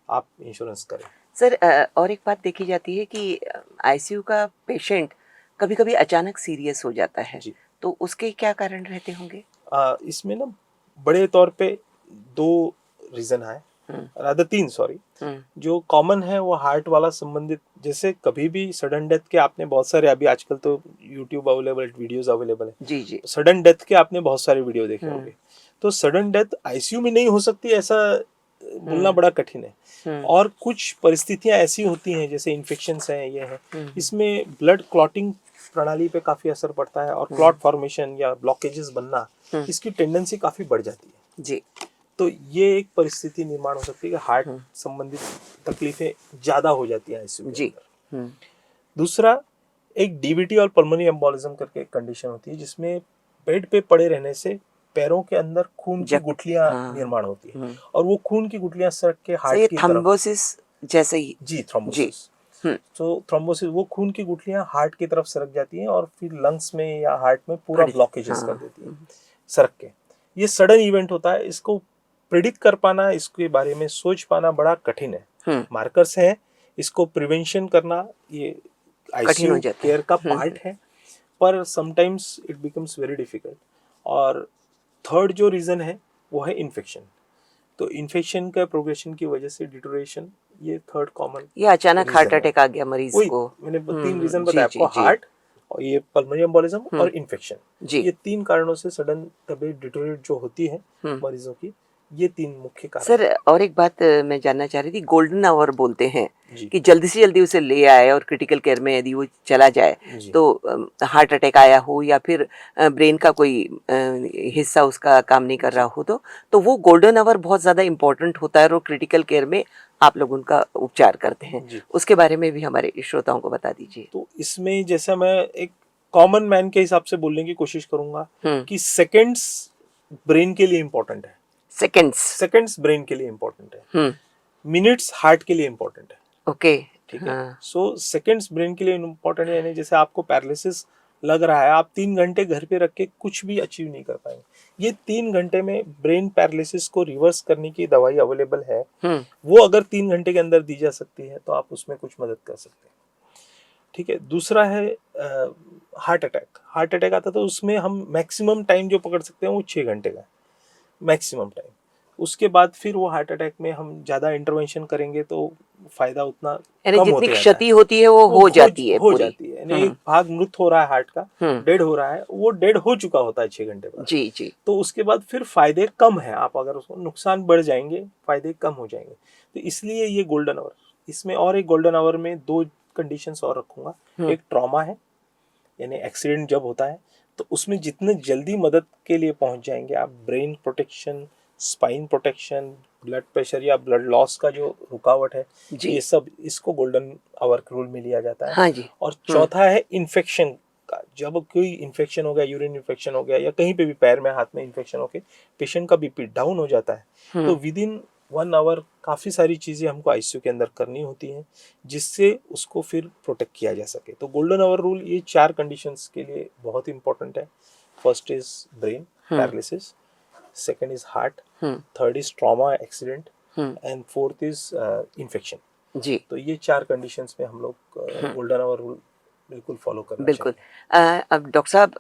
आप इंश्योरेंस करें। सर और एक बात देखी जाती है कि आईसीयू का पेशेंट कभी-कभी अचानक सीरियस हो जाता है, तो उसके क्या कारण रहते होंगे? इसमें ना बड़े तौर पे 2 रीज़न है, रादर 3 सॉरी। जो कॉमन है वो हार्ट वाला संबंधित, जैसे कभी भी सडन डेथ के आपने बहुत सारे, अभी आजकल तो यूट्यूब अवेलेबल, वीडियोस अवेलेबल है, जी, जी। सडन डेथ के आपने बहुत सारे वीडियो देखे होंगे। तो सडन डेथ आईसीयू में नहीं हो सकती ऐसा बोलना बड़ा कठिन है। और कुछ परिस्थितियां ऐसी होती हैं जैसे इन्फेक्शंस हैं, ये है, इसमें ब्लड क्लॉटिंग प्रणाली पे काफी असर पड़ता है और क्लॉट फॉर्मेशन या ब्लॉकेजेस बनना, इसकी टेंडेंसी काफी बढ़ जाती है जी। तो ये एक परिस्थिति निर्माण हो सकती है कि हार्ट संबंधित तकलीफें ज्यादा हो जाती हैं आईसीयू के जी। अंदर। दूसरा, एक डीवीटी और पल्मोनरी एम्बोलिज्म करके एक कंडीशन होती है जिसमें बेड पे पड़े रहने से पैरों के अंदर खून की गुठलियां निर्माण होती है और वो खून की गुठलियां सड़क के हार्ट की तरफ, थ्रोम्बोसिस जैसे ही जी, थ्रोम्बोसिस। तो थ्रोम्बोसिस, वो खून की गुठलियां हार्ट की तरफ सरक जाती हैं और फिर लंग्स में या हार्ट में पूरा ब्लॉकेजेस कर देती है सरक के। ये सडन इवेंट होता है, इसको प्रिडिक्ट कर पाना, इसके बारे में सोच पाना बड़ा कठिन है। मार्कर्स हैं, इसको प्रिवेंशन करना ये आईसीयू केयर का पार्ट है, पर sometimes it becomes very difficult. और थर्ड जो रीजन है वो है इन्फेक्शन। तो इन्फेक्शन का प्रोग्रेशन की वजह से डिटोरेशन, ये थर्ड कॉमन, ये अचानक हार्ट अटैक आ गया मरीज को। मैंने 3 रीजन बताया आपको, हार्ट और ये पल्मोनरी एम्बोलिज्म और इन्फेक्शन। ये 3 कारणों से सडन तबीयत डिटोरेट जो होती है मरीजों की, ये 3 मुख्य कारण। सर, और एक बात मैं जानना चाह रही थी, गोल्डन आवर बोलते हैं कि जल्दी से जल्दी उसे ले आए और क्रिटिकल केयर में यदि वो चला जाए तो हार्ट अटैक आया हो या फिर ब्रेन का कोई हिस्सा उसका काम नहीं कर रहा हो, तो वो गोल्डन आवर बहुत ज़्यादा इम्पोर्टेंट होता है और क्रिटिकल केयर में आप लोग उनका उपचार करते हैं। उसके बारे में भी हमारे श्रोताओं को बता दीजिए। तो इसमें जैसा मैं एक कॉमन मैन के हिसाब से बोलने की कोशिश करूंगा कि सेकंड्स ब्रेन के लिए इम्पोर्टेंट है। सेकंड्स ब्रेन के लिए इम्पोर्टेंट है, मिनट्स हार्ट के लिए इम्पोर्टेंट है। ओके, ठीक है। सो सेकंड्स ब्रेन के लिए इम्पोर्टेंट है, यानी जैसे आपको पैरालिसिस लग रहा है, आप 3 घंटे घर पे रख के कुछ भी अचीव नहीं कर पाएंगे। ये 3 घंटे में ब्रेन पैरालिसिस को रिवर्स करने की दवाई अवेलेबल है, वो अगर 3 घंटे के अंदर दी जा सकती है तो आप उसमें कुछ मदद कर सकते हैं। ठीक है। दूसरा है हार्ट अटैक। हार्ट अटैक आता तो उसमें हम मैक्सिमम टाइम जो पकड़ सकते हैं वो 6 घंटे का मैक्सिमम टाइम। उसके बाद फिर वो हार्ट अटैक में हम ज्यादा इंटरवेंशन करेंगे तो फायदा उतना कम होता है, क्षति होती है वो हो जाती है पूरी। यानी एक भाग मृत हो रहा है हार्ट का, डेड हो रहा है, वो डेड हो चुका होता है 6 घंटे बाद। जी जी। तो उसके बाद फिर फायदे कम है, आप अगर उसको, नुकसान बढ़ जाएंगे, फायदे कम हो जाएंगे। तो इसलिए ये गोल्डन आवर, इसमें और एक गोल्डन आवर में 2 कंडीशंस और रखूंगा। एक ट्रॉमा है, यानी एक्सीडेंट जब होता है तो उसमें जितने जल्दी मदद के लिए पहुंच जाएंगे आप, brain protection, spine protection, blood pressure या ब्लड लॉस का जो रुकावट है, ये सब इसको गोल्डन आवर रूल में लिया जाता है। हाँ जी। और चौथा है इन्फेक्शन का। जब कोई इन्फेक्शन हो गया, यूरिन इन्फेक्शन हो गया या कहीं पे भी पैर में, हाथ में इन्फेक्शन होके पेशेंट का बीपी डाउन हो जाता है, तो विद इन 1 आवर काफ़ी सारी चीज़ें हमको आईसीयू के अंदर करनी होती हैं जिससे उसको फिर प्रोटेक्ट किया जा सके। तो गोल्डन आवर रूल ये 4 कंडीशंस के लिए बहुत इंपॉर्टेंट है। First is brain paralysis, second is heart, third is trauma accident and fourth is infection. जी। तो ये 4 कंडीशंस में हम लोग गोल्डन आवर रूल बिल्कुल फॉलो करना बिल्कुल। अब डॉक्टर साहब,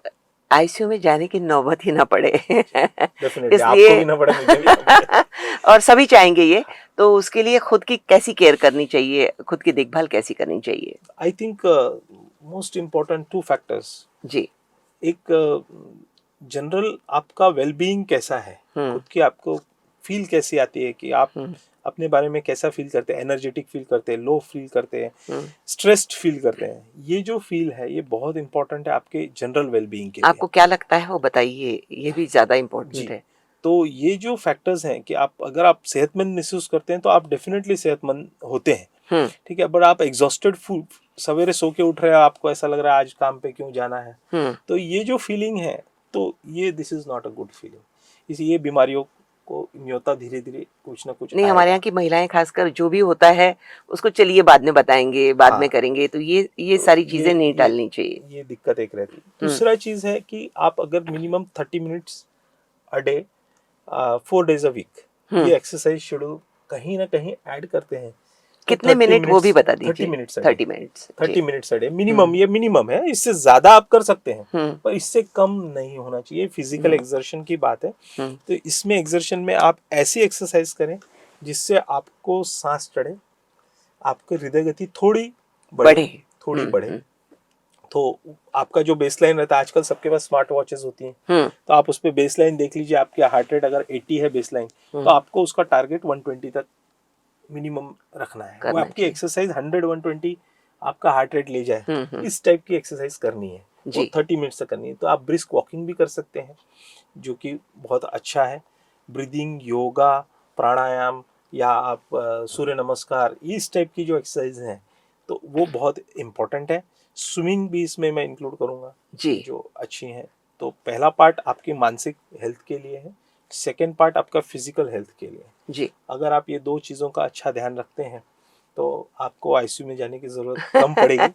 आईसीयू में जाने की नौबत ही ना पड़े डेफिनेटली आपको भी ना पड़े, मुझे भी ना पड़े। और सभी चाहेंगे ये, तो उसके लिए खुद की कैसी केयर करनी चाहिए, खुद की देखभाल कैसी करनी चाहिए? I think most important 2 factors. जी। एक जनरल आपका वेलबीइंग कैसा है, खुद की आपको फील कैसी आती है कि आप अपने बारे में कैसा फील करते हैं, एनर्जेटिक फील करते हैं, लो फील करते हैं, स्ट्रेस्ड फील करते हैं। ये जो फील है ये बहुत इंपॉर्टेंट है आपके जनरल वेलबीइंग के लिए। आपको क्या लगता है वो बताइए, ये भी ज्यादा इम्पोर्टेंट है। तो ये जो फैक्टर्स हैं कि आप, अगर आप सेहतमंद महसूस करते हैं तो आप डेफिनेटली सेहतमंद होते हैं। ठीक है। बट आप एग्जॉस्टेड, सवेरे सो के उठ रहे हैं, आपको ऐसा लग रहा है आज काम पे क्यों जाना है, तो ये जो फीलिंग है, तो ये this is not a good feeling. इसलिए बीमारियों को न्योता धीरे धीरे कुछ ना कुछ नहीं, हमारे यहाँ की महिलाएं खासकर जो भी होता है उसको चलिए बाद में बताएंगे, बाद में करेंगे, तो ये सारी चीजें नहीं टालनी चाहिए। ये दिक्कत एक रहती है। दूसरा चीज है कि आप अगर minimum 30 minutes a day 4 days a week ये एक्सरसाइज शेड्यूल कहीं ना कहीं ऐड करते हैं। कितने मिनट वो भी बता दीजिए। 30 मिनट्स अ डे मिनिमम, ये मिनिमम है, इससे ज्यादा आप कर सकते हैं पर इससे कम नहीं होना चाहिए। फिजिकल एक्सर्शन की बात है, तो इसमें एक्सर्शन में आप ऐसी एक्सरसाइज करें जिससे आपको सांस चढ़े, आपकी हृदय गति थोड़ी बढ़े, तो आपका जो बेसलाइन रहता है, आजकल सबके पास स्मार्ट वॉचेस होती हैं, हम्म तो आप उस पर बेसलाइन देख लीजिए, आपकी हार्ट रेट अगर 80 है बेसलाइन, तो आपको उसका टारगेट 120 तक मिनिमम रखना है। वो करना आपकी चाहिए। एक्सरसाइज 100-120 आपका हार्ट रेट ले जाए, इस टाइप की एक्सरसाइज करनी है। वो जी 30 मिनट्स तक करनी है। तो आप ब्रिस्क वॉकिंग भी कर सकते हैं, जो कि बहुत अच्छा है। ब्रीदिंग, योगा, प्राणायाम, या आप सूर्य नमस्कार, इस टाइप की जो एक्सरसाइज हैं, तो वो बहुत इम्पोर्टेंट है। स्विमिंग भी इसमें मैं इंक्लूड करूँगा, जी जो अच्छी हैं। तो पहला पार्ट आपकी मानसिक हेल्थ के लिए है, सेकेंड पार्ट आपका फिजिकल हेल्थ के लिए है। जी अगर आप ये दो चीज़ों का अच्छा ध्यान रखते हैं, तो आपको आईसीयू में जाने की ज़रूरत कम पड़ेगी।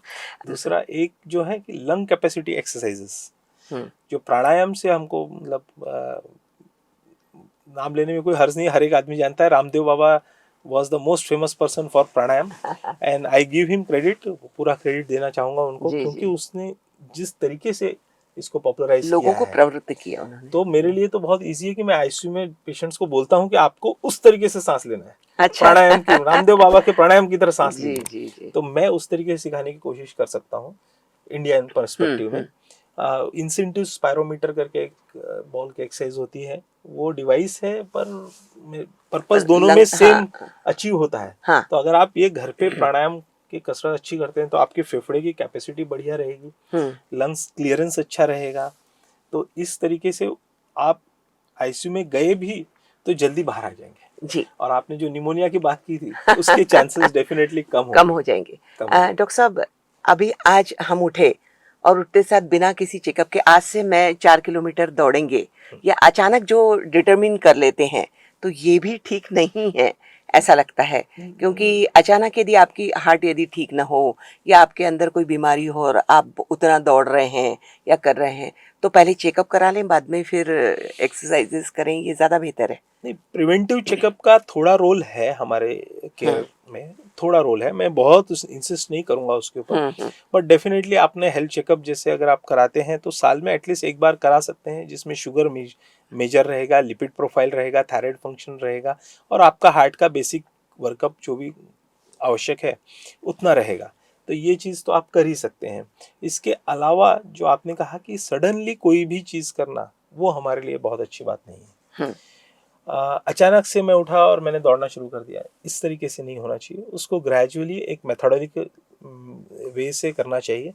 दूसरा एक जो है कि लंग कैपेसिटी एक्सरसाइजेस, हम्म जो प्राणायाम से हमको मतलब नाम लेने में कोई हर्ज नहीं, हर एक आदमी जानता है, Ramdev Baba was the most famous person for pranayama, and I give him credit, पूरा क्रेडिट देना चाहूँगा उनको, जी क्योंकि जी उसने जिस तरीके से इसको पॉपुलराइज लोगों किया को है, प्रवृत्त किया उन्होंने। तो मेरे लिए तो बहुत इजी है कि मैं आईसीयू में पेशेंट्स को बोलता हूँ कि आपको उस तरीके से सांस लेना है, अच्छा प्राणायाम की, रामदेव बाबा के प्राणायाम की तरह सांस जी लीजिए। जी जी तो मैं उस तरीके से सिखाने की कोशिश कर सकता हूँ इंडियन पर्सपेक्टिव में। इंसेंटिव स्पायरोमीटर करके एक बॉल की एक्सरसाइज होती है, वो डिवाइस है, पर पर्पस पर दोनों में लंग सेम हाँ अचीव होता है। हाँ तो अगर आप ये घर पे प्राणायाम की कसरत अच्छी करते हैं, तो आपके फेफड़े की कैपेसिटी बढ़िया रहेगी, लंग्स क्लियरेंस अच्छा रहेगा। तो इस तरीके से आप आईसीयू में गए भी तो जल्दी बाहर आ जाएंगे, जी और आपने जो निमोनिया की बात की थी, उसके चांसेस डेफिनेटली कम कम होंगे। हो जाएंगे। कम हो जाएंगे। डॉक्टर साहब, अभी आज हम उठे और उठते साथ बिना किसी चेकअप के आज से मैं 4 किलोमीटर दौड़ेंगे, या अचानक जो डिटरमिन कर लेते हैं, तो ये भी ठीक नहीं है, ऐसा लगता है। क्योंकि अचानक यदि आपकी हार्ट यदि ठीक ना हो, या आपके अंदर कोई बीमारी हो और आप उतना दौड़ रहे हैं या कर रहे हैं, तो पहले चेकअप करा लें, बाद में फिर एक्सरसाइजेस करें, ये ज़्यादा बेहतर है। नहीं, प्रिवेंटिव चेकअप का थोड़ा रोल है हमारे केयर में, थोड़ा रोल है, मैं बहुत इंसिस्ट नहीं करूंगा उसके ऊपर, हम्म बट डेफिनेटली आपने हेल्थ चेकअप जैसे अगर आप कराते हैं, तो साल में एटलीस्ट एक बार करा सकते हैं, जिसमें शुगर मेजर रहेगा, लिपिड प्रोफाइल रहेगा, थायराइड फंक्शन रहेगा, और आपका हार्ट का बेसिक वर्कअप जो भी आवश्यक है उतना रहेगा। तो ये चीज़ तो आप कर ही सकते हैं। इसके अलावा जो आपने कहा कि सडनली कोई भी चीज़ करना, वो हमारे लिए बहुत अच्छी बात नहीं है। हम्म अचानक से मैं उठा और मैंने दौड़ना शुरू कर दिया, इस तरीके से नहीं होना चाहिए। उसको ग्रेजुअली एक मेथोडोलॉजिकल वे से करना चाहिए।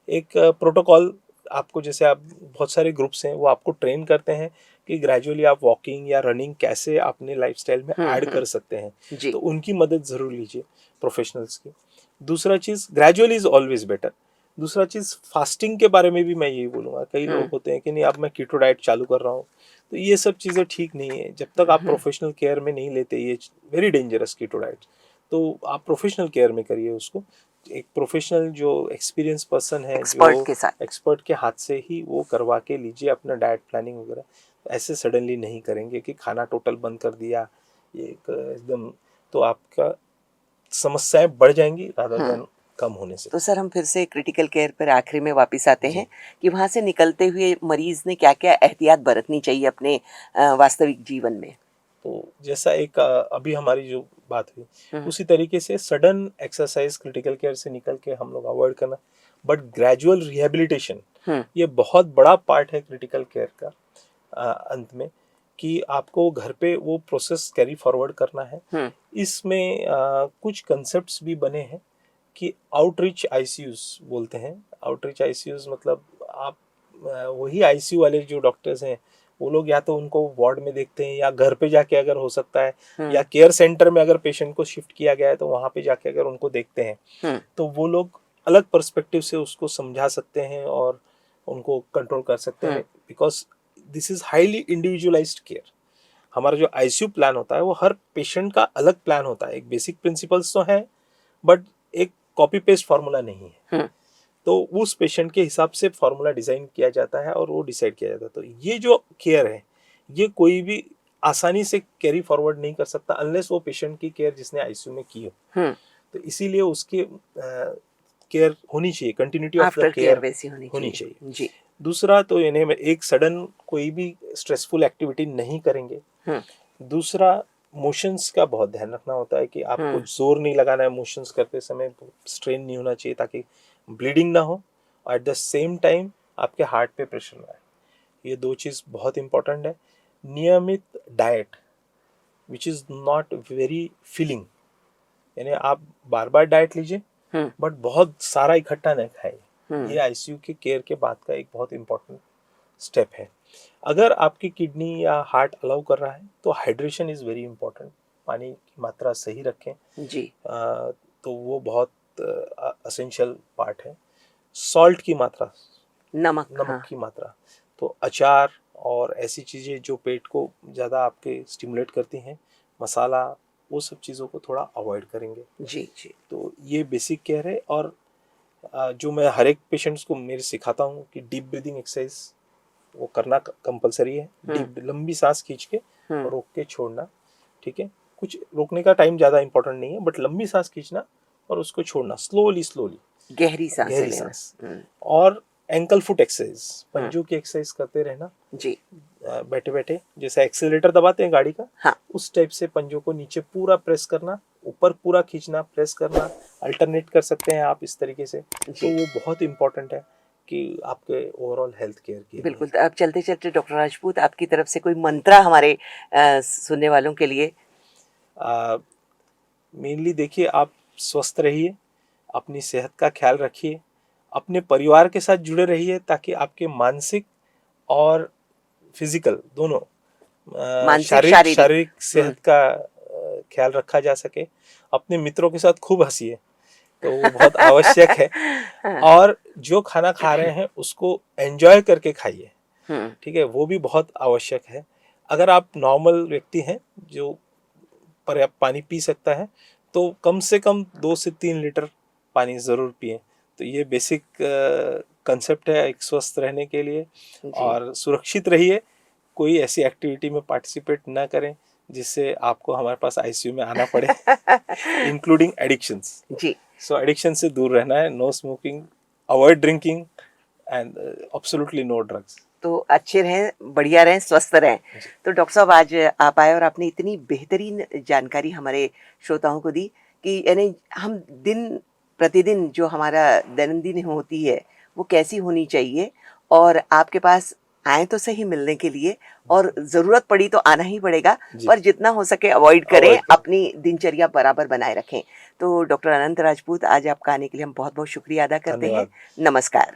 एक प्रोटोकॉल आपको, जैसे आप बहुत सारे ग्रुप्स हैं, वो आपको ट्रेन करते हैं कि ग्रेजुअली आप वॉकिंग या रनिंग कैसे अपने लाइफस्टाइल में ऐड कर सकते हैं। जी तो उनकी मदद ज़रूर लीजिए, प्रोफेशनल्स की। दूसरा चीज़, ग्रेजुअल इज़ ऑलवेज बेटर। दूसरा चीज़, फास्टिंग के बारे में भी मैं यही बोलूँगा। कई लोग होते हैं कि नहीं, अब मैं कीटो डाइट चालू कर रहा हूँ, तो ये सब चीज़ें ठीक नहीं है जब तक आप प्रोफेशनल केयर में नहीं लेते। ये वेरी डेंजरस कीटो डाइट, तो आप प्रोफेशनल केयर में करिए उसको। एक प्रोफेशनल जो एक्सपीरियंस पर्सन है, एक्सपर्ट जो के साथ। एक्सपर्ट के हाथ से ही वो करवा के लीजिए अपना डाइट प्लानिंग वगैरह। ऐसे सडनली नहीं करेंगे कि खाना टोटल बंद कर दिया, ये एकदम, तो आपका समस्याएं बढ़ जाएंगी रादर देन कम होने से। तो सर, हम फिर से क्रिटिकल केयर पर आखिरी में वापस आते जी। हैं कि वहाँ से निकलते हुए मरीज ने क्या क्या एहतियात बरतनी चाहिए अपने वास्तविक जीवन में। तो जैसा एक अभी हमारी जो बात हुई, उसी तरीके से सडन एक्सरसाइज क्रिटिकल केयर से निकल के हम लोग अवॉइड करना, बट ग्रेजुअल रिहेबिलिटेशन, हम्म ये बहुत बड़ा पार्ट है क्रिटिकल केयर का। अंत में कि आपको घर पे वो प्रोसेस कैरी फॉरवर्ड करना है। हम्म इसमें कुछ कंसेप्ट्स भी बने हैं कि आउटरीच आईसीयूज बोलते हैं। आउटरीच आईसीयूज मतलब आप वही आईसीयू वाले जो डॉक्टर्स हैं, वो लोग या तो उनको वार्ड में देखते हैं, या घर पे जाके अगर हो सकता है, या केयर सेंटर में अगर पेशेंट को शिफ्ट किया गया है, तो वहाँ पे जाके अगर उनको देखते हैं, तो वो लोग अलग पर्सपेक्टिव से उसको समझा सकते हैं और उनको कंट्रोल कर सकते हैं, because this is highly individualised care. हमारा जो आईसीयू प्लान होता है, वो हर पेशेंट का अलग प्लान होता है। एक बेसिक प्रिंसिपल्स तो है, बट एक कॉपी पेस्ट फार्मूला नहीं है। तो उस पेशेंट के हिसाब से फार्मूला डिजाइन किया जाता है और वो डिसाइड किया जाता है। तो ये जो केयर है, ये कोई भी आसानी से कैरी फॉरवर्ड नहीं कर सकता अनलेस वो पेशेंट की केयर जिसने आईसीयू में की हो। तो इसीलिए उसकी केयर होनी चाहिए, continuity of the after care care वैसी होनी होनी चाहिए। जी। दूसरा तो इन्हें एक सडन कोई भी स्ट्रेसफुल एक्टिविटी नहीं करेंगे। दूसरा, मोशंस का बहुत ध्यान रखना होता है कि आपको जोर नहीं लगाना है मोशंस करते समय, स्ट्रेन नहीं होना चाहिए ताकि ब्लीडिंग ना हो। एट द सेम टाइम आपके हार्ट पे प्रेशर ना आए। ये दो चीज़ बहुत इंपॉर्टेंट है। नियमित diet which is not very filling, यानी आप बार बार डाइट लीजिए हम्म बट बहुत सारा इकट्ठा नहीं खाइए। हम्म ये आईसीयू के केयर के बाद का एक बहुत इंपॉर्टेंट स्टेप है। अगर आपकी किडनी या हार्ट अलाउ कर रहा है तो हाइड्रेशन इज़ वेरी इंपॉर्टेंट। पानी की मात्रा सही रखें, जी तो वो बहुत असेंशियल पार्ट है। सॉल्ट की मात्रा, नमक नमक हाँ की मात्रा, तो अचार और ऐसी चीज़ें जो पेट को ज़्यादा आपके स्टिमुलेट करती हैं, मसाला, वो सब चीज़ों को थोड़ा अवॉइड करेंगे। जी जी तो ये बेसिक केयर है। और जो मैं हर एक पेशेंट्स को मेरे सिखाता हूँ कि डीप ब्रीदिंग एक्सरसाइज वो करना कंपलसरी है। डीप लंबी सांस खींच के और रोक के छोड़ना, ठीक है। कुछ रोकने का टाइम ज़्यादा इंपॉर्टेंट नहीं है बट लंबी सांस खींचना और उसको छोड़ना स्लोली स्लोली, गहरी सांसें गहरी लेना सांस। और एंकल फुट एक्सरसाइज, पंजों की एक्सरसाइज करते रहना। जी बैठे बैठे जैसे एक्सीलरेटर दबाते हैं गाड़ी का, हाँ उस टाइप से पंजों को नीचे पूरा प्रेस करना, ऊपर पूरा खींचना, प्रेस करना। अल्टरनेट कर सकते हैं आप इस तरीके से। तो जी वो बहुत इंपॉर्टेंट है कि आपके ओवरऑल हेल्थ केयर के लिए। बिल्कुल। तो अब चलते चलते डॉक्टर राजपूत आपकी तरफ से कोई मंत्रा हमारे सुनने वालों के लिए। मेनली देखिए, आप स्वस्थ रहिए, अपनी सेहत का ख्याल रखिए, अपने परिवार के साथ जुड़े रहिए ताकि आपके मानसिक और फिजिकल दोनों मानसिक शारीरिक शारीरिक शारीरिक सेहत का ख्याल रखा जा सके। अपने मित्रों के साथ खूब हंसिए, तो वो बहुत आवश्यक है। हाँ और जो खाना खा रहे हैं उसको एंजॉय करके खाइए, हम्म ठीक है, वो भी बहुत आवश्यक है। अगर आप नॉर्मल व्यक्ति हैं जो पर्याप्त पानी पी सकता है तो कम से कम 2 से 3 लीटर पानी ज़रूर पिए। तो ये बेसिक कंसेप्ट है एक स्वस्थ रहने के लिए। जी और सुरक्षित रहिए, कोई ऐसी एक्टिविटी में पार्टिसिपेट ना करें जिससे आपको हमारे पास आईसीयू में आना पड़े, इंक्लूडिंग एडिक्शंस। जी सो एडिक्शन से दूर रहना है, no smoking, avoid drinking and absolutely no drugs. तो अच्छे रहें, बढ़िया रहें, स्वस्थ रहें। तो डॉक्टर साहब आज आप आए और आपने इतनी बेहतरीन जानकारी हमारे श्रोताओं को दी कि यानी हम दिन प्रतिदिन जो हमारा दैनंदिन होती है वो कैसी होनी चाहिए। और आपके पास आए तो सही मिलने के लिए, और ज़रूरत पड़ी तो आना ही पड़ेगा, जी, पर जितना हो सके अवॉइड करें, अवॉइड करें। अपनी दिनचर्या बराबर बनाए रखें। तो डॉक्टर अनंत राजपूत, आज आपका आने के लिए हम बहुत बहुत शुक्रिया अदा करते हैं। धन्यवाद। नमस्कार।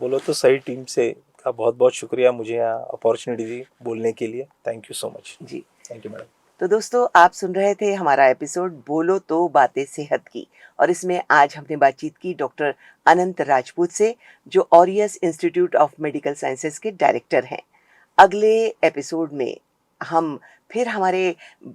बोलो तो सही टीम से का बहुत बहुत शुक्रिया, मुझे यहाँ अपॉर्चुनिटी दी बोलने के लिए। Thank you so much. जी थैंक यू मैडम। तो दोस्तों, आप सुन रहे थे हमारा एपिसोड बोलो तो बातें सेहत की, और इसमें आज हमने बातचीत की डॉक्टर अनंत राजपूत से, जो aureus institute of medical sciences के डायरेक्टर हैं। अगले एपिसोड में हम फिर हमारे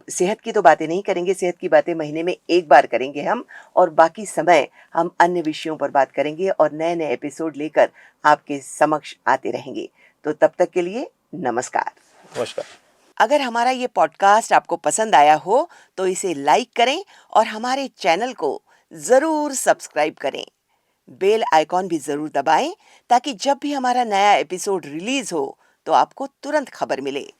सेहत की तो बातें नहीं करेंगे, सेहत की बातें महीने में एक बार करेंगे हम, और बाकी समय हम अन्य विषयों पर बात करेंगे और नए नए एपिसोड लेकर आपके समक्ष आते रहेंगे। तो तब तक के लिए नमस्कार। नमस्कार। अगर हमारा ये पॉडकास्ट आपको पसंद आया हो तो इसे लाइक करें और हमारे चैनल को ज़रूर सब्सक्राइब करें। बेल आइकॉन भी ज़रूर दबाएं ताकि जब भी हमारा नया एपिसोड रिलीज हो तो आपको तुरंत खबर मिले।